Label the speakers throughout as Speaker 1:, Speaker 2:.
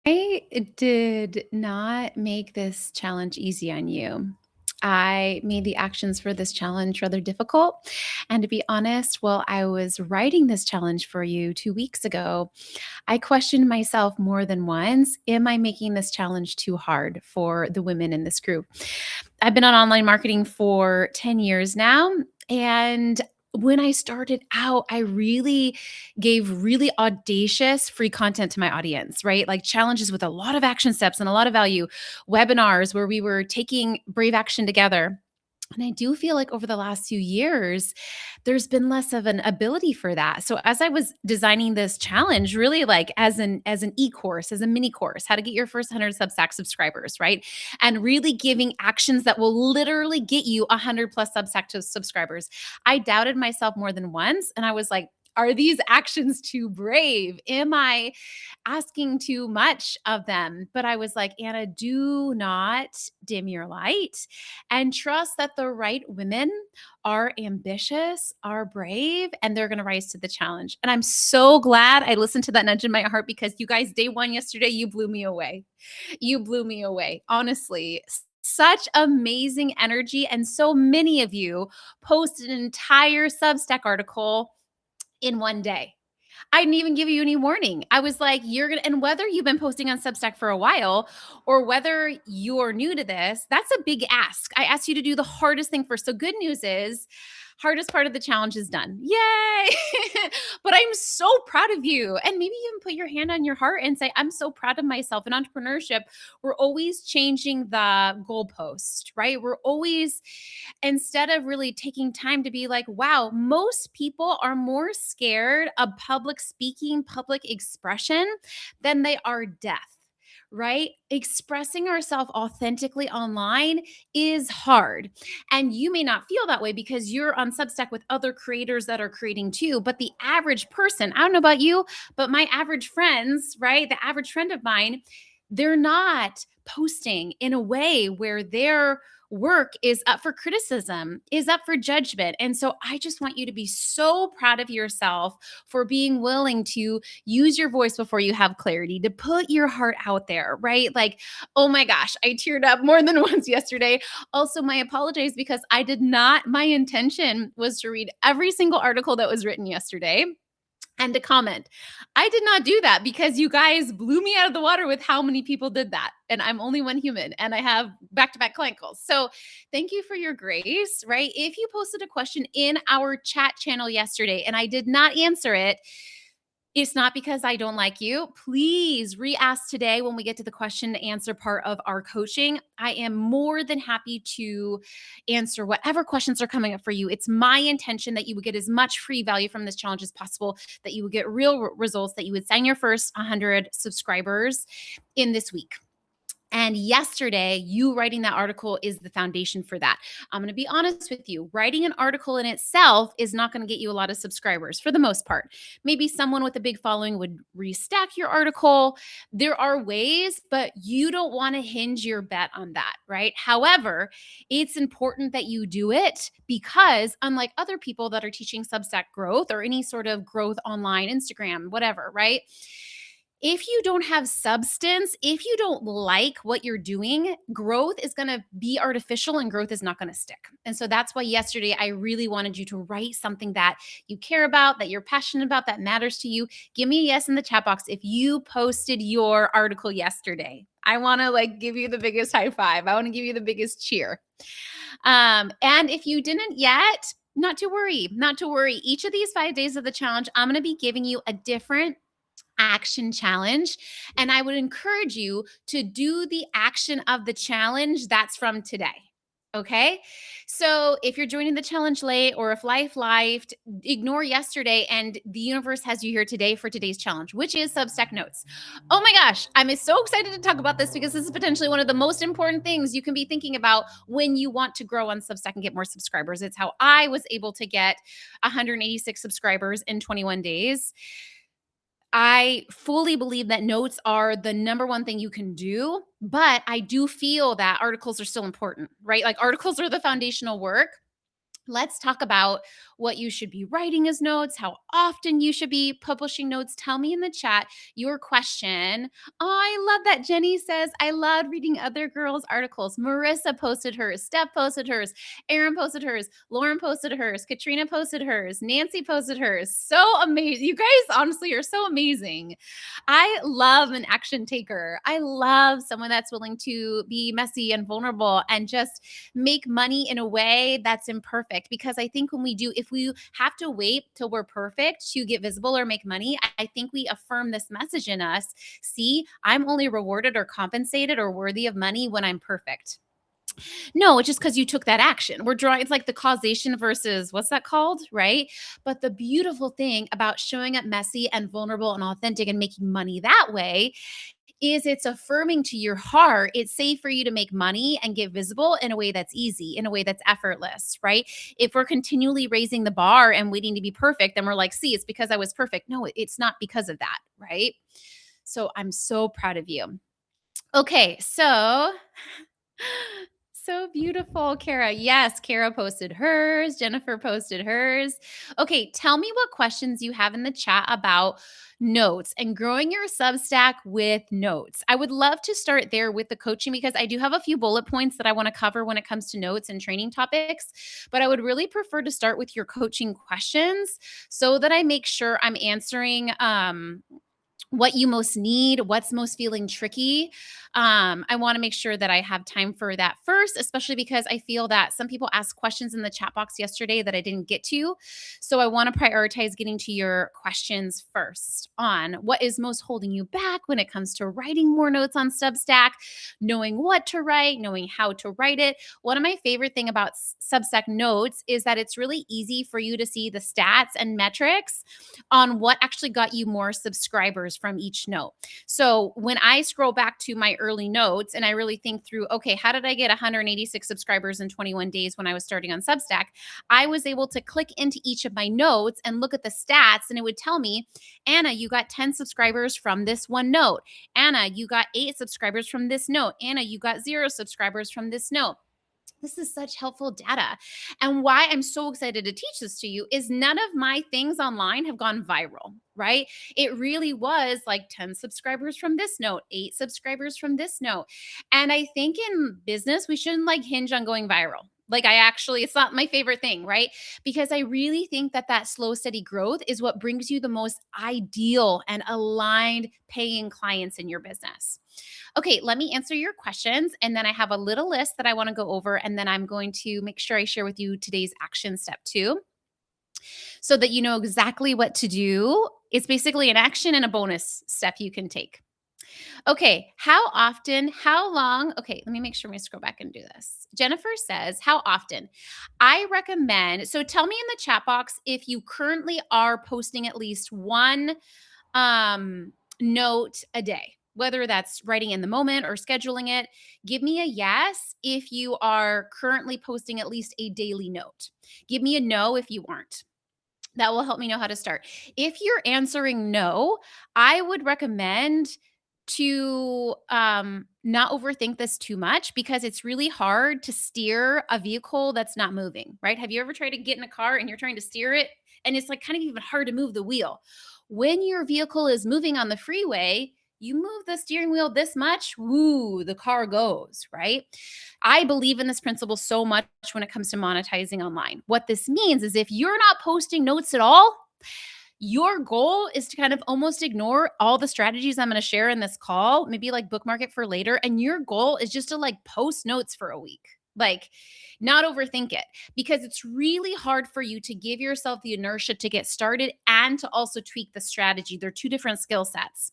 Speaker 1: I did not make this challenge easy on you. I made the actions for this challenge rather difficult. And to be honest, while I was writing this challenge for you 2 weeks ago, I questioned myself more than once. Am I making this challenge too hard for the women in this group? I've been on online marketing for 10 years now. And when I started out, I really gave really audacious free content to my audience, right? Like challenges with a lot of action steps and a lot of value, webinars where we were taking brave action together. And I do feel like over the last few years, there's been less of an ability for that. So as I was designing this challenge, really like as an e-course, as a mini course, how to get your first 100 Substack subscribers, right? And really giving actions that will literally get you 100 plus Substack subscribers. I doubted myself more than once and I was like, are these actions too brave? Am I asking too much of them? But I was like, Anna, do not dim your light and trust that the right women are ambitious, are brave, and they're going to rise to the challenge. And I'm so glad I listened to that nudge in my heart because you guys, day one yesterday, you blew me away. You blew me away. Honestly, such amazing energy. And so many of you posted an entire Substack article in one day. I didn't even give you any warning. I was like, you're going to, and whether you've been posting on Substack for a while or whether you're new to this, that's a big ask. I asked you to do the hardest thing first. So, good news is, hardest part of the challenge is done. Yay! But I'm so proud of you. And maybe even put your hand on your heart and say, I'm so proud of myself. In entrepreneurship, we're always changing the goalpost, right? We're always, instead of really taking time to be like, wow, most people are more scared of public speaking, public expression than they are death. Right? Expressing ourselves authentically online is hard. And you may not feel that way because you're on Substack with other creators that are creating too. But the average person, I don't know about you, but my average friends, right? The average friend of mine, they're not posting in a way where their work is up for criticism, is up for judgment. And so I just want you to be so proud of yourself for being willing to use your voice before you have clarity, to put your heart out there, right? Like, oh my gosh, I teared up more than once yesterday. Also, my apologies because I did not, my intention was to read every single article that was written yesterday and to comment. I did not do that because you guys blew me out of the water with how many people did that. And I'm only one human and I have back to back client calls. So thank you for your grace, right? If you posted a question in our chat channel yesterday and I did not answer it, it's not because I don't like you. Please re-ask today when we get to the question and answer part of our coaching. I am more than happy to answer whatever questions are coming up for you. It's my intention that you would get as much free value from this challenge as possible, that you would get real results, that you would sign your first 100 subscribers in this week. And yesterday, you writing that article is the foundation for that. I'm going to be honest with you. Writing an article in itself is not going to get you a lot of subscribers for the most part. Maybe someone with a big following would restack your article. There are ways, but you don't want to hinge your bet on that, right? However, it's important that you do it because unlike other people that are teaching Substack growth or any sort of growth online, Instagram, whatever, right? If you don't have substance, if you don't like what you're doing, growth is going to be artificial and growth is not going to stick. And so that's why yesterday I really wanted you to write something that you care about, that you're passionate about, that matters to you. Give me a yes in the chat box if you posted your article yesterday. I want to like give you the biggest high five. I want to give you the biggest cheer. And if you didn't yet, not to worry, not to worry. Each of these 5 days of the challenge, I'm going to be giving you a different action challenge. And I would encourage you to do the action of the challenge that's from today. Okay. So if you're joining the challenge late or if life lifed, ignore yesterday and the universe has you here today for today's challenge, which is Substack notes. Oh my gosh. I'm so excited to talk about this because this is potentially one of the most important things you can be thinking about when you want to grow on Substack and get more subscribers. It's how I was able to get 186 subscribers in 21 days. I fully believe that notes are the number one thing you can do, but I do feel that articles are still important, right? Like articles are the foundational work. Let's talk about what you should be writing as notes, how often you should be publishing notes. Tell me in the chat your question. Oh, I love that Jenny says, I love reading other girls' articles. Marissa posted hers, Steph posted hers, Erin posted hers, Lauren posted hers, Katrina posted hers, Nancy posted hers. So amazing. You guys honestly are so amazing. I love an action taker. I love someone that's willing to be messy and vulnerable and just make money in a way that's imperfect. Because I think when we do, if we have to wait till we're perfect to get visible or make money, I think we affirm this message in us. See, I'm only rewarded or compensated or worthy of money when I'm perfect. No, it's just because you took that action. We're drawing, it's like the causation versus what's that called, right? But the beautiful thing about showing up messy and vulnerable and authentic and making money that way is it's affirming to your heart it's safe for you to make money and get visible in a way that's easy, in a way that's effortless, right? If we're continually raising the bar and waiting to be perfect, then we're like, see, it's because I was perfect. No, it's not because of that, right? So I'm so proud of you. Okay, so so beautiful, Kara. Yes, Kara posted hers. Jennifer posted hers. Okay, tell me what questions you have in the chat about notes and growing your Substack with notes. I would love to start there with the coaching because I do have a few bullet points that I want to cover when it comes to notes and training topics, but I would really prefer to start with your coaching questions so that I make sure I'm answering what you most need, what's most feeling tricky. I want to make sure that I have time for that first, especially because I feel that some people asked questions in the chat box yesterday that I didn't get to. So I want to prioritize getting to your questions first on what is most holding you back when it comes to writing more notes on Substack, knowing what to write, knowing how to write it. One of my favorite thing about Substack notes is that it's really easy for you to see the stats and metrics on what actually got you more subscribers from each note. So when I scroll back to my early notes and I really think through, okay, how did I get 186 subscribers in 21 days when I was starting on Substack? I was able to click into each of my notes and look at the stats, and it would tell me, Anna, you got 10 subscribers from this one note. Anna, you got 8 subscribers from this note. Anna, you got 0 subscribers from this note. This is such helpful data. And why I'm so excited to teach this to you is none of my things online have gone viral, right? It really was like 10 subscribers from this note, 8 subscribers from this note. And I think in business, we shouldn't like hinge on going viral. Like it's not my favorite thing, right? Because I really think that that slow, steady growth is what brings you the most ideal and aligned paying clients in your business. Okay, let me answer your questions. And then I have a little list that I want to go over. And then I'm going to make sure I share with you today's action step 2 so that you know exactly what to do. It's basically an action and a bonus step you can take. Okay, how often, how long? Okay, let me make sure we scroll back and do this. Jennifer says, how often? I recommend, so tell me in the chat box if you currently are posting at least one note a day, whether that's writing in the moment or scheduling it. Give me a yes if you are currently posting at least a daily note. Give me a no if you aren't. That will help me know how to start. If you're answering no, I would recommend to not overthink this too much because it's really hard to steer a vehicle that's not moving, right? Have you ever tried to get in a car and you're trying to steer it and it's like kind of even hard to move the wheel? When your vehicle is moving on the freeway, you move the steering wheel this much, woo, the car goes, right? I believe in this principle so much when it comes to monetizing online. What this means is if you're not posting notes at all, your goal is to kind of almost ignore all the strategies I'm going to share in this call, maybe like bookmark it for later. And your goal is just to like post notes for a week, like not overthink it, because it's really hard for you to give yourself the inertia to get started and to also tweak the strategy. They're two different skill sets.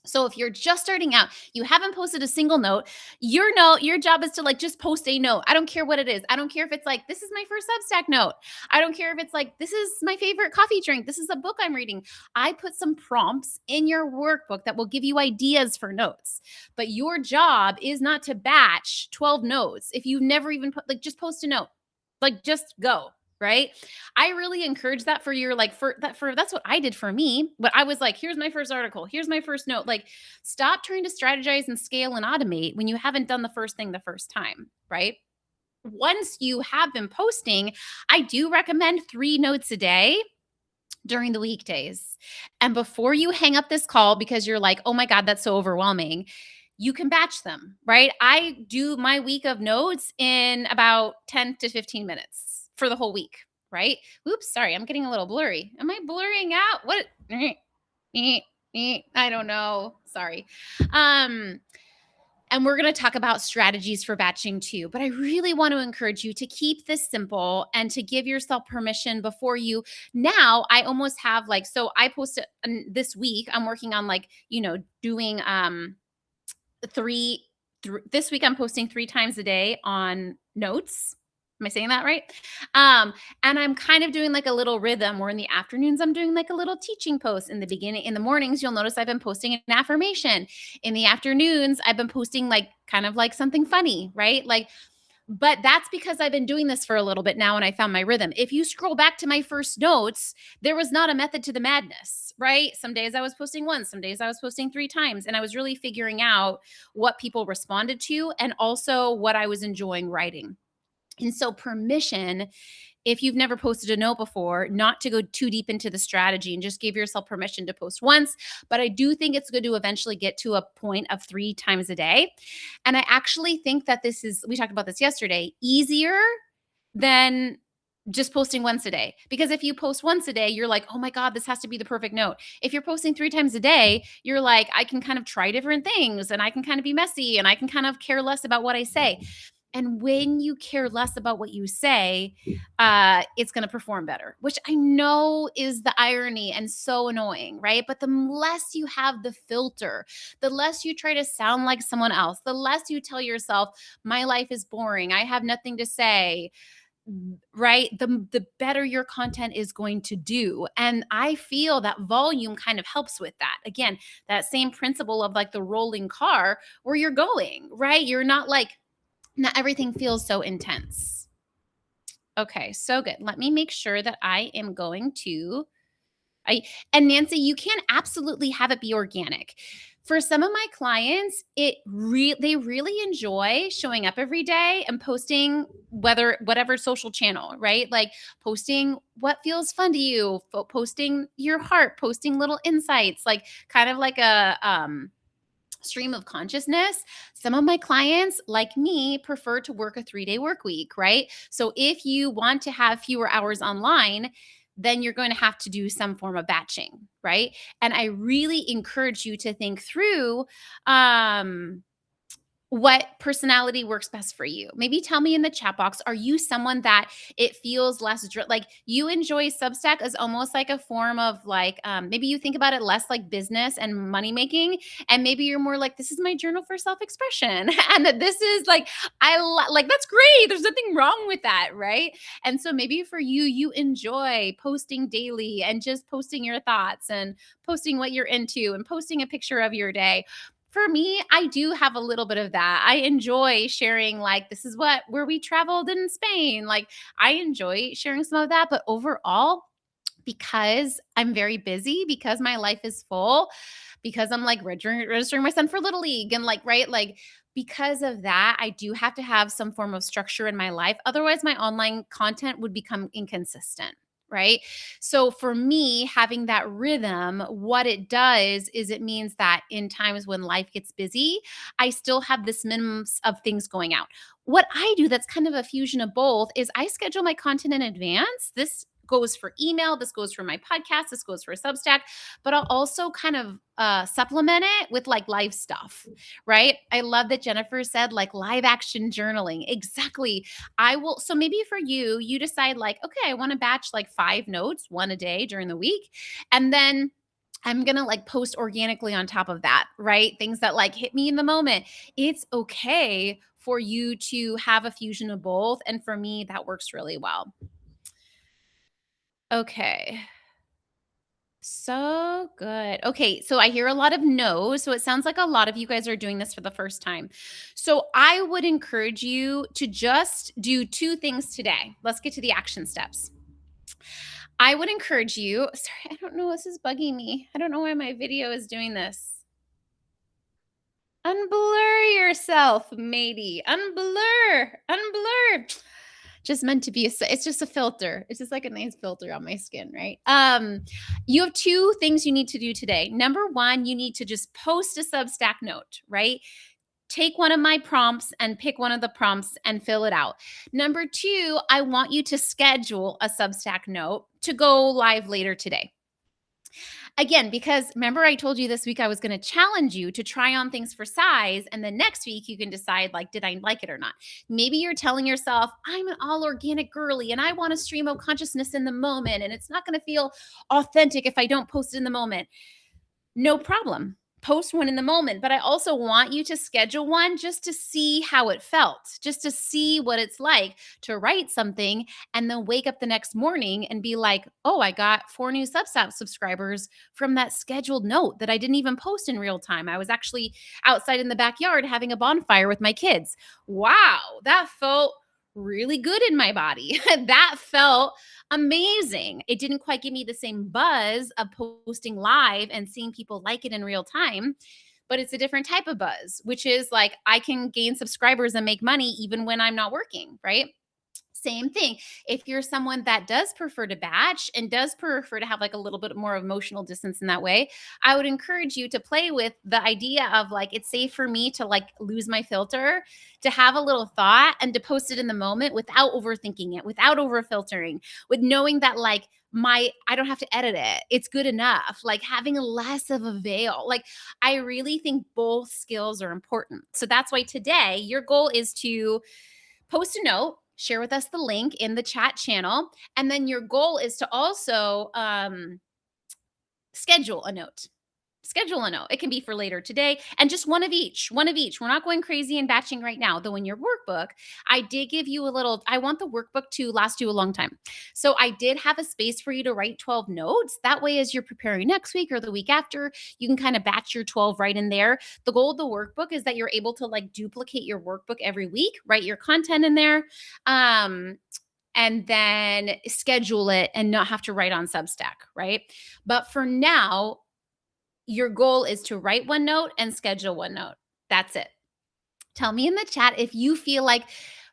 Speaker 1: So if you're just starting out, you haven't posted a single note, your job is to like just post a note. I don't care what it is. I don't care if it's like, this is my first Substack note. I don't care if it's like, this is my favorite coffee drink. This is a book I'm reading. I put some prompts in your workbook that will give you ideas for notes. But your job is not to batch 12 notes. If you've never even put, like, just post a note, like just go. Right. I really encourage that for your like that's what I did for me. But I was like, here's my first article. Here's my first note. Like, stop trying to strategize and scale and automate when you haven't done the first thing the first time. Right. once you have been posting, I do recommend 3 notes a day during the weekdays. And before you hang up this call because you're like, oh my God, that's so overwhelming, you can batch them, right? I do my week of notes in about 10 to 15 minutes for the whole week, right? Oops, sorry, I'm getting a little blurry. Am I blurring out? What? I don't know. Sorry. Um, and we're going to talk about strategies for batching too. But I really want to encourage you to keep this simple and to give yourself permission before you. Now, I almost have like, so I posted this week, I'm working on like, doing three, this week I'm posting 3 times a day on notes. Am I saying that right? And I'm kind of doing like a little rhythm where in the afternoons I'm doing like a little teaching post. In the beginning, in the mornings, you'll notice I've been posting an affirmation. In the afternoons, I've been posting like kind of like something funny, right? Like, but that's because I've been doing this for a little bit now and I found my rhythm. If you scroll back to my first notes, there was not a method to the madness, right? Some days I was posting once, some days I was posting 3 times, and I was really figuring out what people responded to and also what I was enjoying writing. And so, permission, if you've never posted a note before, not to go too deep into the strategy and just give yourself permission to post once. But I do think it's good to eventually get to a point of 3 times a day. And I actually think that this is, we talked about this yesterday, easier than just posting once a day. Because if you post once a day, you're like, oh my God, this has to be the perfect note. If you're posting 3 times a day, you're like, I can kind of try different things and I can kind of be messy and I can kind of care less about what I say. And when you care less about what you say, it's going to perform better, which I know is the irony and so annoying, right? But the less you have the filter, the less you try to sound like someone else, the less you tell yourself, my life is boring, I have nothing to say, right? The better your content is going to do. And I feel that volume kind of helps with that. Again, that same principle of like the rolling car where you're going, right? You're not like, not everything feels so intense. Okay, so good. Let me make sure that I am going to I and Nancy, you can absolutely have it be organic. For some of my clients, they really enjoy showing up every day and posting whatever social channel, right? Like posting what feels fun to you, posting your heart, posting little insights, like kind of like a stream of consciousness. Some of my clients, like me, prefer to work a 3-day work week, right? So if you want to have fewer hours online, then you're going to have to do some form of batching, right? And I really encourage you to think through what personality works best for you. Maybe tell me in the chat box, are you someone that it feels less like you enjoy Substack as almost like a form of like maybe you think about it less like business and money making, and maybe you're more like, this is my journal for self-expression and that this is like like that's great, there's nothing wrong with that, right? And so maybe for you, you enjoy posting daily and just posting your thoughts and posting what you're into and posting a picture of your day. For me, I do have a little bit of that. I enjoy sharing like this is where we traveled in Spain. Like I enjoy sharing some of that, but overall, because I'm very busy, because my life is full, because I'm like registering my son for Little League and like, right? Like, because of that, I do have to have some form of structure in my life. Otherwise, my online content would become inconsistent. Right. So for me, having that rhythm, what it does is it means that in times when life gets busy, I still have this minimum of things going out. What I do that's kind of a fusion of both is I schedule my content in advance. This goes for email, this goes for my podcast, this goes for Substack, but I'll also kind of supplement it with like live stuff, right? I love that Jennifer said like live action journaling. Exactly. I will. So maybe for you, you decide like, okay, I want to batch like 5 notes, one a day during the week. And then I'm going to like post organically on top of that, right? Things that like hit me in the moment. It's okay for you to have a fusion of both. And for me, that works really well. Okay. So good. Okay, so I hear a lot of no's. So it sounds like a lot of you guys are doing this for the first time. So I would encourage you to just do 2 things today. Let's get to the action steps. I would encourage you, sorry, I don't know, this is bugging me. I don't know why my video is doing this. Unblur yourself, matey. Unblur. Unblur. Just meant to be it's just a filter. It's just like a nice filter on my skin, right? You have two things you need to do today. Number one, you need to just post a Substack note, right? Take one of my prompts and pick one of the prompts and fill it out. Number two, I want you to schedule a Substack note to go live later today. Again, because remember I told you this week I was going to challenge you to try on things for size, and then next week you can decide, like, did I like it or not? Maybe you're telling yourself, I'm an all organic girly and I want to stream of consciousness in the moment, and it's not going to feel authentic if I don't post it in the moment. No problem. Post one in the moment, but I also want you to schedule one just to see how it felt, just to see what it's like to write something and then wake up the next morning and be like, oh, I got 4 new Substack subscribers from that scheduled note that I didn't even post in real time. I was actually outside in the backyard having a bonfire with my kids. Wow, that felt really good in my body. That felt amazing. It didn't quite give me the same buzz of posting live and seeing people like it in real time, but it's a different type of buzz, which is like I can gain subscribers and make money even when I'm not working, right? Same thing. If you're someone that does prefer to batch and does prefer to have like a little bit more emotional distance in that way, I would encourage you to play with the idea of like, it's safe for me to like lose my filter, to have a little thought and to post it in the moment without overthinking it, without over filtering, with knowing that like, I don't have to edit it. It's good enough. Like having less of a veil. Like I really think both skills are important. So that's why today your goal is to post a note, share with us the link in the chat channel, and then your goal is to also schedule a note. Schedule a note. It can be for later today and just one of each. One of each. We're not going crazy and batching right now. Though in your workbook, I did give you a little, I want the workbook to last you a long time. So I did have a space for you to write 12 notes. That way, as you're preparing next week or the week after, you can kind of batch your 12 right in there. The goal of the workbook is that you're able to like duplicate your workbook every week, write your content in there. And then schedule it and not have to write on Substack, right? But for now, your goal is to write one note and schedule one note. That's it. Tell me in the chat if you feel like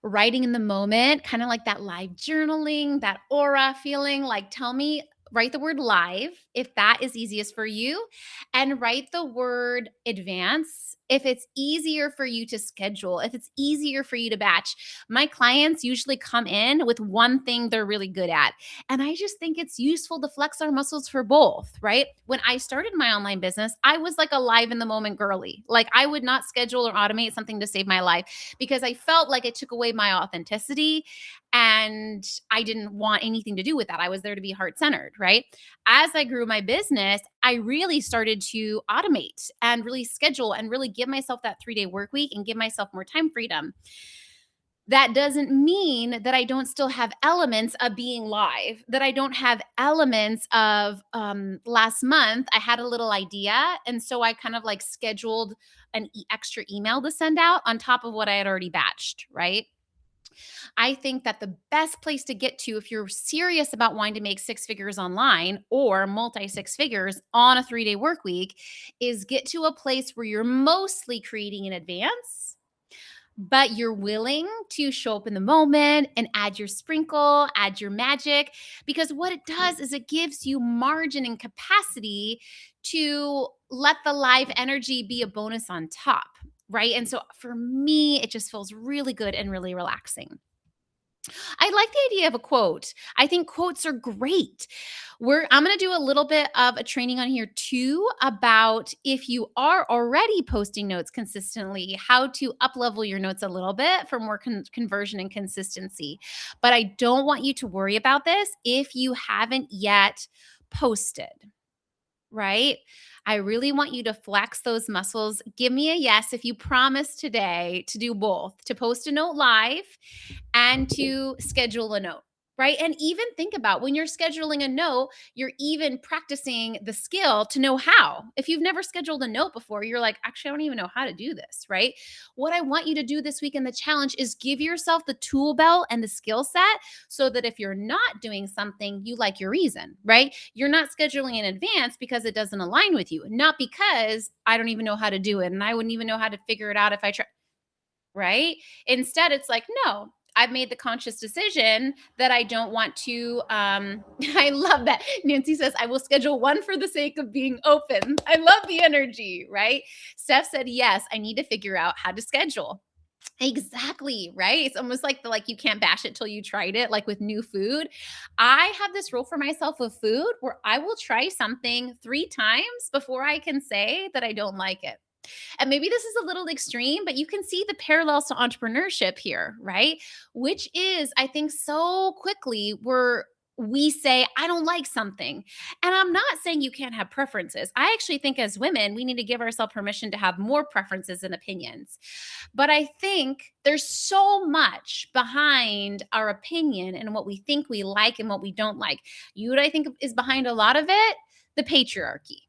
Speaker 1: writing in the moment, kind of like that live journaling, that aura feeling. Like, tell me, write the word live if that is easiest for you, and write the word advance if it's easier for you to schedule, if it's easier for you to batch. My clients usually come in with one thing they're really good at. And I just think it's useful to flex our muscles for both, right? When I started my online business, I was like a live in the moment girly. Like I would not schedule or automate something to save my life because I felt like it took away my authenticity and I didn't want anything to do with that. I was there to be heart centered, right? As I grew my business, I really started to automate and really schedule and really give myself that 3-day work week and give myself more time freedom. That doesn't mean that I don't still have elements of being live, that I don't have elements of last month, I had a little idea. And so I kind of like scheduled an extra email to send out on top of what I had already batched, right? I think that the best place to get to if you're serious about wanting to make 6 figures online or multi 6 figures on a 3-day work week is get to a place where you're mostly creating in advance, but you're willing to show up in the moment and add your sprinkle, add your magic, because what it does is it gives you margin and capacity to let the live energy be a bonus on top, right? And so for me, it just feels really good and really relaxing. I like the idea of a quote. I think quotes are great. I'm going to do a little bit of a training on here too about if you are already posting notes consistently, how to up level your notes a little bit for more conversion and consistency. But I don't want you to worry about this if you haven't yet posted, right? I really want you to flex those muscles. Give me a yes if you promise today to do both, to post a note live and to schedule a note. right? And even think about when you're scheduling a note, you're even practicing the skill to know how. If you've never scheduled a note before, you're like, actually, I don't even know how to do this, right? What I want you to do this week in the challenge is give yourself the tool belt and the skill set so that if you're not doing something, you like your reason, right? You're not scheduling in advance because it doesn't align with you, not because I don't even know how to do it and I wouldn't even know how to figure it out if I try, right? Instead, it's like, no, I've made the conscious decision that I don't want to. I love that. Nancy says, I will schedule one for the sake of being open. I love the energy, right? Steph said, yes, I need to figure out how to schedule. Exactly, right? It's almost like the like you can't bash it till you tried it, like with new food. I have this rule for myself with food where I will try something 3 times before I can say that I don't like it. And maybe this is a little extreme, but you can see the parallels to entrepreneurship here, right? Which is, I think, so quickly we say, I don't like something. And I'm not saying you can't have preferences. I actually think as women, we need to give ourselves permission to have more preferences and opinions. But I think there's so much behind our opinion and what we think we like and what we don't like. You know what I think is behind a lot of it? The patriarchy.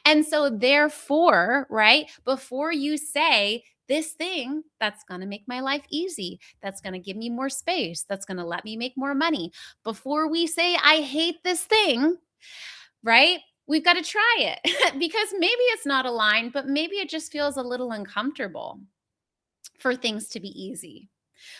Speaker 1: And so, therefore, right, before you say this thing that's going to make my life easy, that's going to give me more space, that's going to let me make more money, before we say, I hate this thing, right, we've got to try it because maybe it's not aligned, but maybe it just feels a little uncomfortable for things to be easy,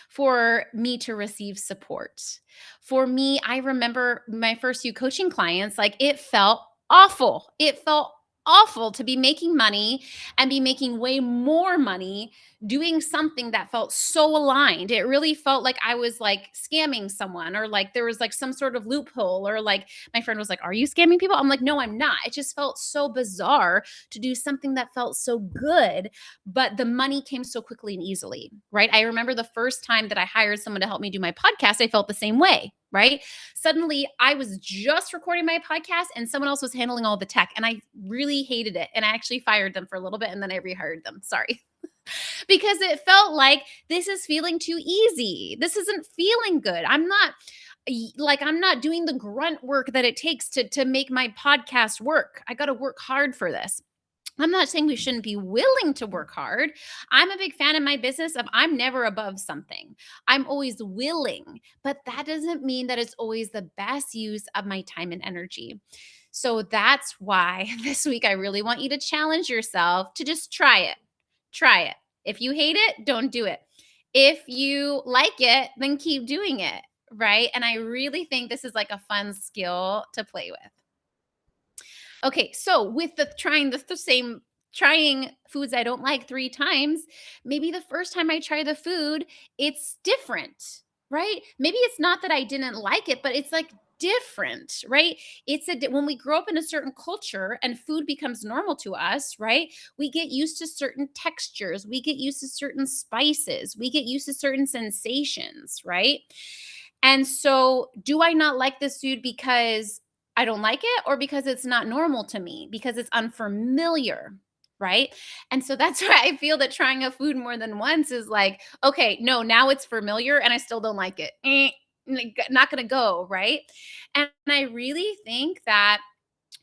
Speaker 1: for me to receive support. For me, I remember my first few coaching clients, like it felt awful. It felt awful to be making money and be making way more money doing something that felt so aligned. It really felt like I was like scamming someone or like there was like some sort of loophole or like my friend was like, "Are you scamming people?" I'm like, "No, I'm not." It just felt so bizarre to do something that felt so good, but the money came so quickly and easily, right? I remember the first time that I hired someone to help me do my podcast, I felt the same way, right? Suddenly I was just recording my podcast and someone else was handling all the tech and I really hated it. And I actually fired them for a little bit and then I rehired them. Sorry. Because it felt like this is feeling too easy. This isn't feeling good. I'm not doing the grunt work that it takes to make my podcast work. I got to work hard for this. I'm not saying we shouldn't be willing to work hard. I'm a big fan in my business of I'm never above something. I'm always willing, but that doesn't mean that it's always the best use of my time and energy. So that's why this week I really want you to challenge yourself to just try it. Try it. If you hate it, don't do it. If you like it, then keep doing it, right? And I really think this is like a fun skill to play with. Okay, so with the trying the same trying foods I don't like 3 times, maybe the first time I try the food, it's different, right? Maybe it's not that I didn't like it, but it's like different, right? When we grow up in a certain culture and food becomes normal to us, right? We get used to certain textures, we get used to certain spices, we get used to certain sensations, right? And so, do I not like this food because I don't like it or because it's not normal to me, because it's unfamiliar, right? And so that's why I feel that trying a food more than once is like, okay, no, now it's familiar and I still don't like it. Not going to go, right? And I really think that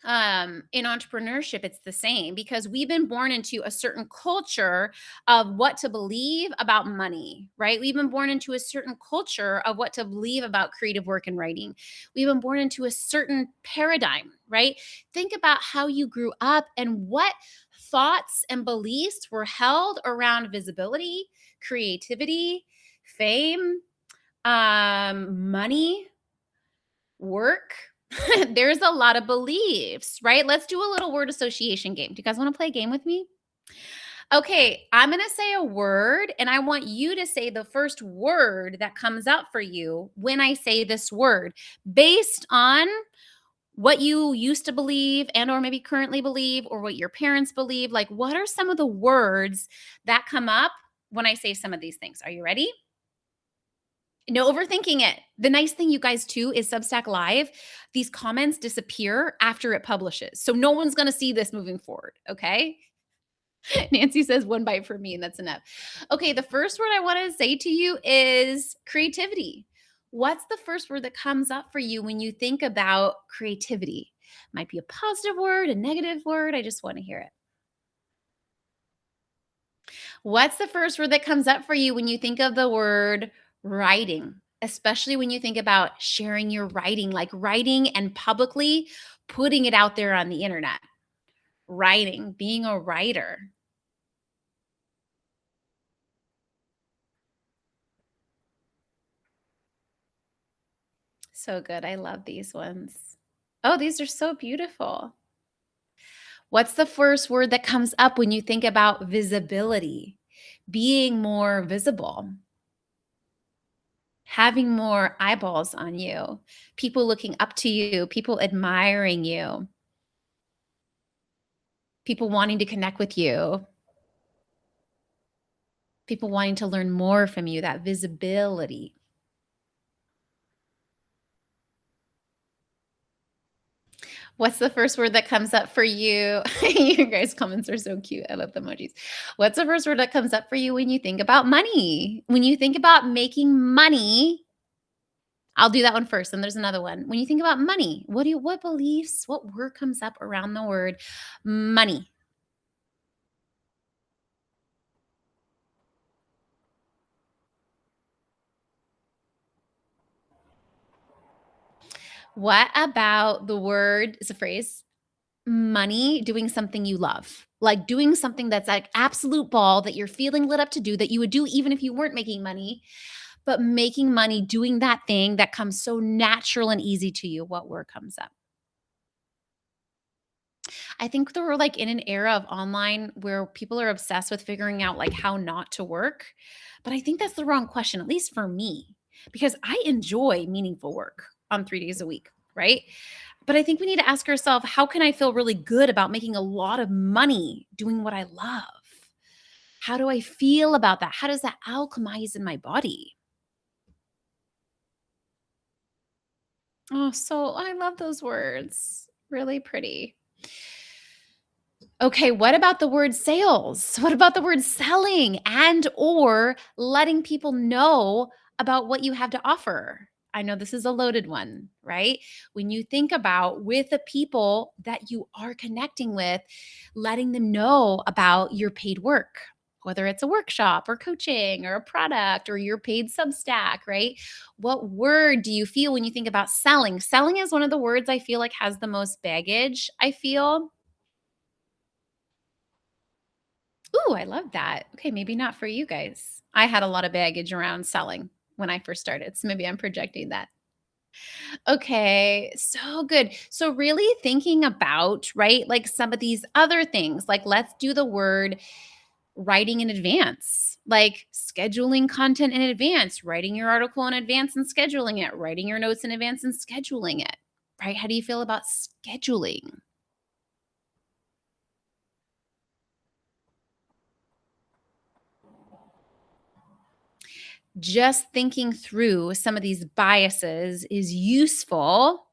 Speaker 1: in entrepreneurship it's the same because we've been born into a certain culture of what to believe about money, right? We've been born into a certain culture of what to believe about creative work and writing. We've been born into a certain paradigm, right? Think about how you grew up and what thoughts and beliefs were held around visibility, creativity, fame, money, work. There's a lot of beliefs, right? Let's do a little word association game. Do you guys want to play a game with me? Okay, I'm going to say a word and I want you to say the first word that comes up for you when I say this word based on what you used to believe and or maybe currently believe or what your parents believe. Like what are some of the words that come up when I say some of these things? Are you ready? No overthinking it. The nice thing, you guys, too, is Substack Live. These comments disappear after it publishes. So no one's going to see this moving forward. Okay. Nancy says one bite for me, and that's enough. Okay. The first word I want to say to you is creativity. What's the first word that comes up for you when you think about creativity? Might be a positive word, a negative word. I just want to hear it. What's the first word that comes up for you when you think of the word writing? Especially when you think about sharing your writing, like writing and publicly putting it out there on the internet. Writing, being a writer. So good. I love these ones. Oh, these are so beautiful. What's the first word that comes up when you think about visibility? Being more visible, having more eyeballs on you, people looking up to you, people admiring you, people wanting to connect with you, people wanting to learn more from you, that visibility. What's the first word that comes up for you? You guys' comments are so cute. I love the emojis. What's the first word that comes up for you when you think about money? When you think about making money, I'll do that one first, and there's another one. When you think about money, what beliefs, what word comes up around the word money? What about the word, it's a phrase, money doing something you love? Like doing something that's like absolute ball that you're feeling lit up to do that you would do even if you weren't making money, but making money doing that thing that comes so natural and easy to you. What word comes up? I think that we're like in an era of online where people are obsessed with figuring out like how not to work. But I think that's the wrong question, at least for me, because I enjoy meaningful work on 3 days a week, right? But I think we need to ask ourselves, how can I feel really good about making a lot of money doing what I love? How do I feel about that? How does that alchemize in my body? Oh, so I love those words. Really pretty. Okay, what about the word sales? What about the word selling and or letting people know about what you have to offer? I know this is a loaded one, right? When you think about with the people that you are connecting with, letting them know about your paid work, whether it's a workshop or coaching or a product or your paid Substack, right? What word do you feel when you think about selling? Selling is one of the words I feel like has the most baggage, I feel. Ooh, I love that. Okay, maybe not for you guys. I had a lot of baggage around selling when I first started, so maybe I'm projecting that. Okay, so good. So really thinking about, right, like some of these other things, like let's do the word writing in advance, like scheduling content in advance, writing your article in advance and scheduling it, writing your notes in advance and scheduling it, right? How do you feel about scheduling? Just thinking through some of these biases is useful,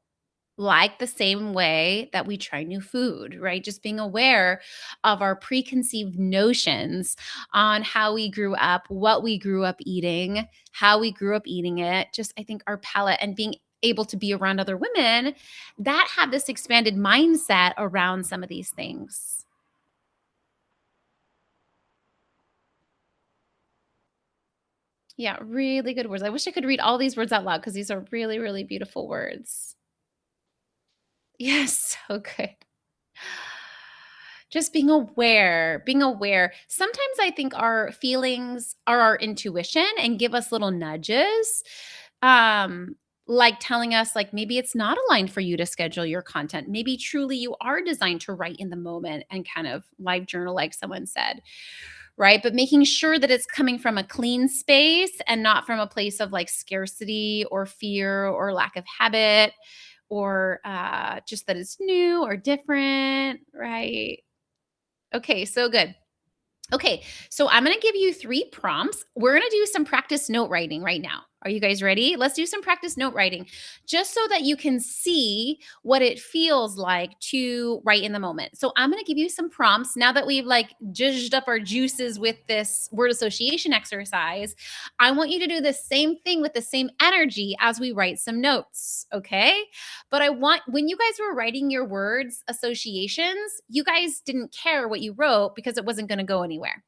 Speaker 1: like the same way that we try new food, right? Just being aware of our preconceived notions on how we grew up, what we grew up eating, how we grew up eating it. Just, I think, our palate and being able to be around other women that have this expanded mindset around some of these things. Yeah, really good words. I wish I could read all these words out loud because these are really, really beautiful words. Yes, so good. Just being aware, being aware. Sometimes I think our feelings are our intuition and give us little nudges, um, like telling us, like, maybe it's not aligned for you to schedule your content. Maybe truly you are designed to write in the moment and kind of live journal, like someone said, right? But making sure that it's coming from a clean space and not from a place of like scarcity or fear or lack of habit or just that it's new or different, right? Okay, so good. Okay, so I'm going to give you 3 prompts. We're going to do some practice note writing right now. Are you guys ready? Let's do some practice note writing just so that you can see what it feels like to write in the moment. So I'm going to give you some prompts now that we've like judged up our juices with this word association exercise. I want you to do the same thing with the same energy as we write some notes, okay? But I want when you guys were writing your words associations, you guys didn't care what you wrote because it wasn't going to go anywhere.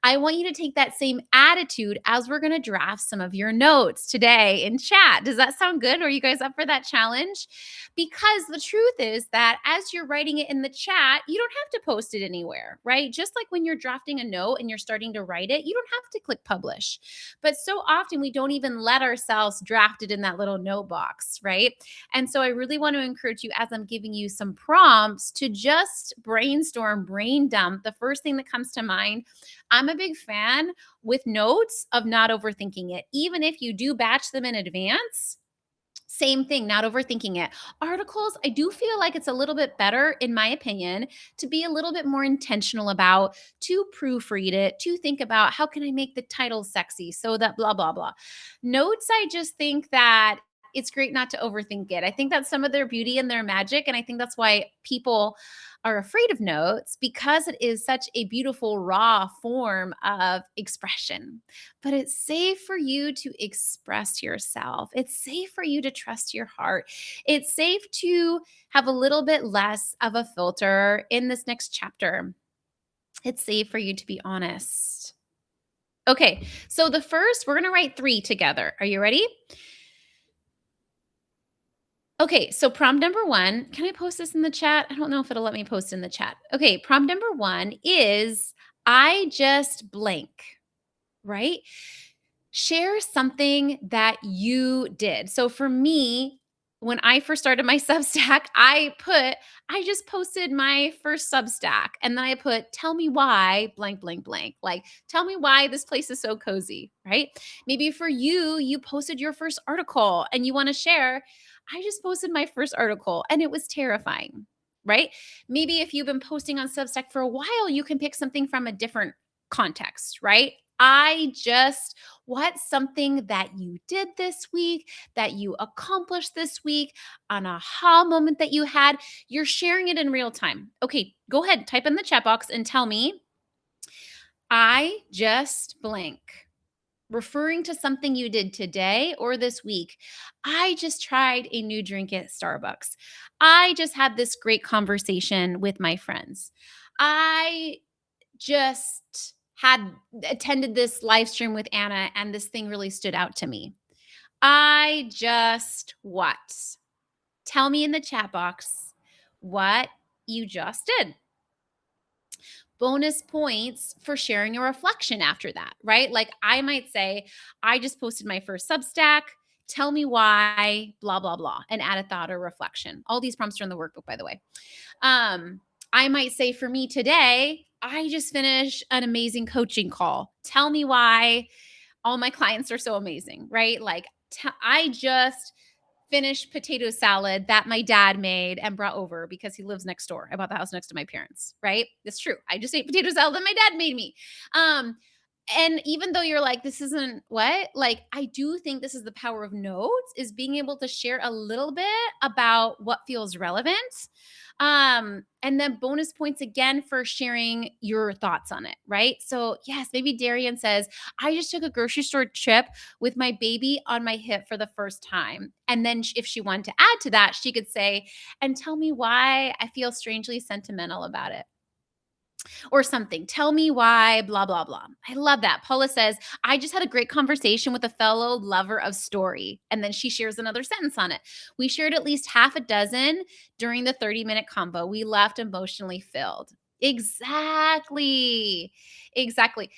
Speaker 1: I want you to take that same attitude as we're going to draft some of your notes today in chat. Does that sound good? Are you guys up for that challenge? Because the truth is that as you're writing it in the chat, you don't have to post it anywhere, right? Just like when you're drafting a note and you're starting to write it, you don't have to click publish. But so often we don't even let ourselves draft it in that little note box, right? And so I really want to encourage you as I'm giving you some prompts to just brainstorm, brain dump the first thing that comes to mind. I'm a big fan with notes of not overthinking it. Even if you do batch them in advance, same thing, not overthinking it. Articles, I do feel like it's a little bit better, in my opinion, to be a little bit more intentional about, to proofread it, to think about how can I make the title sexy so that blah, blah, blah. Notes, I just think that it's great not to overthink it. I think that's some of their beauty and their magic. And I think that's why people are afraid of notes because it is such a beautiful, raw form of expression. But it's safe for you to express yourself. It's safe for you to trust your heart. It's safe to have a little bit less of a filter in this next chapter. It's safe for you to be honest. Okay, so the first, we're going to write 3 together. Are you ready? Okay, so prompt number 1, can I post this in the chat? I don't know if it'll let me post in the chat. Okay, prompt number 1 is I just blank, right? Share something that you did. So for me, when I first started my Substack, I just posted my first Substack and then I put, tell me why blank, blank, blank. Like, tell me why this place is so cozy, right? Maybe for you, you posted your first article and you want to share. I just posted my first article and it was terrifying, right? Maybe if you've been posting on Substack for a while, you can pick something from a different context, right? What's something that you did this week, that you accomplished this week, an aha moment that you had? You're sharing it in real time. Okay, go ahead, type in the chat box and tell me, I just blank. Referring to something you did today or this week. I just tried a new drink at Starbucks. I just had this great conversation with my friends. I just had attended this live stream with Anna and this thing really stood out to me. I just what? Tell me in the chat box what you just did. Bonus points for sharing a reflection after that, right? Like I might say, I just posted my first Substack. Tell me why, blah, blah, blah, and add a thought or reflection. All these prompts are in the workbook, by the way. I might say for me today, I just finished an amazing coaching call. Tell me why all my clients are so amazing, right? Like I just finished potato salad that my dad made and brought over because he lives next door. I bought the house next to my parents, right? It's true. I just ate potato salad that my dad made me. And even though you're like, this isn't what, like, I do think this is the power of notes is being able to share a little bit about what feels relevant. And then bonus points again for sharing your thoughts on it, right? So yes, maybe Darian says, I just took a grocery store trip with my baby on my hip for the first time. And then if she wanted to add to that, she could say, and tell me why I feel strangely sentimental about it or something. Tell me why, blah, blah, blah. I love that. Paula says, I just had a great conversation with a fellow lover of story. And then she shares another sentence on it. We shared at least half a dozen during the 30-minute combo. We left emotionally filled. Exactly. Exactly.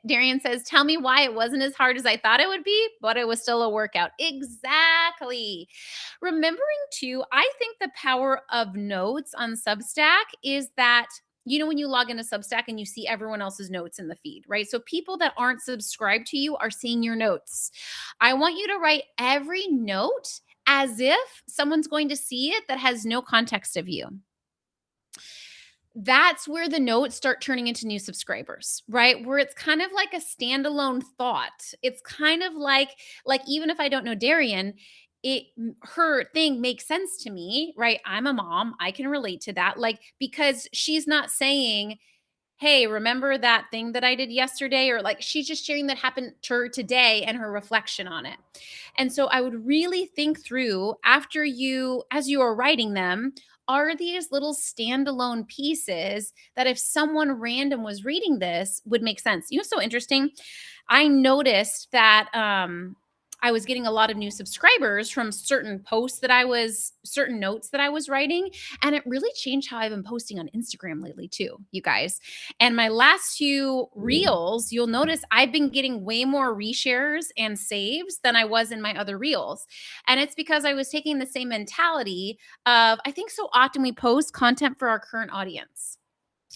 Speaker 1: Darian says, tell me why it wasn't as hard as I thought it would be, but it was still a workout. Exactly. Remembering too, I think the power of notes on Substack is that when you log into Substack and you see everyone else's notes in the feed, right? So people that aren't subscribed to you are seeing your notes. I want you to write every note as if someone's going to see it that has no context of you. that's where the notes start turning into new subscribers, right? Where it's kind of like a standalone thought. It's kind of like even if I don't know Darian, her thing makes sense to me, right? I'm a mom. I can relate to that. Like because she's not saying, "Hey, remember that thing that I did yesterday?" Or like she's just sharing that happened to her today and her reflection on it. And so I would really think through after as you are writing them, are these little standalone pieces that if someone random was reading this would make sense? You know, so interesting. I noticed that I was getting a lot of new subscribers from certain notes that I was writing. And it really changed how I've been posting on Instagram lately, too, you guys. And my last few reels, you'll notice I've been getting way more reshares and saves than I was in my other reels. And it's because I was taking the same mentality of I think so often we post content for our current audience.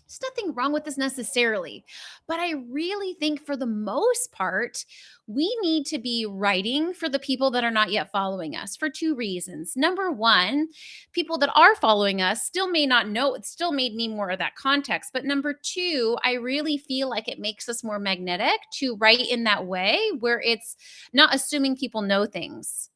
Speaker 1: There's nothing wrong with this necessarily. But I really think for the most part, we need to be writing for the people that are not yet following us for two reasons. Number one, people that are following us still may not know, it still may need more of that context. But number two, I really feel like it makes us more magnetic to write in that way where it's not assuming people know things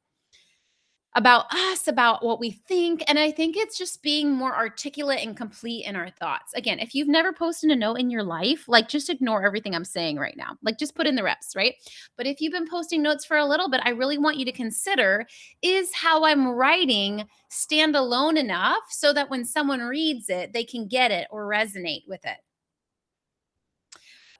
Speaker 1: about us, about what we think. And I think it's just being more articulate and complete in our thoughts. Again, if you've never posted a note in your life, like just ignore everything I'm saying right now. Like just put in the reps, right? But if you've been posting notes for a little bit, I really want you to consider is how I'm writing stand alone enough so that when someone reads it, they can get it or resonate with it.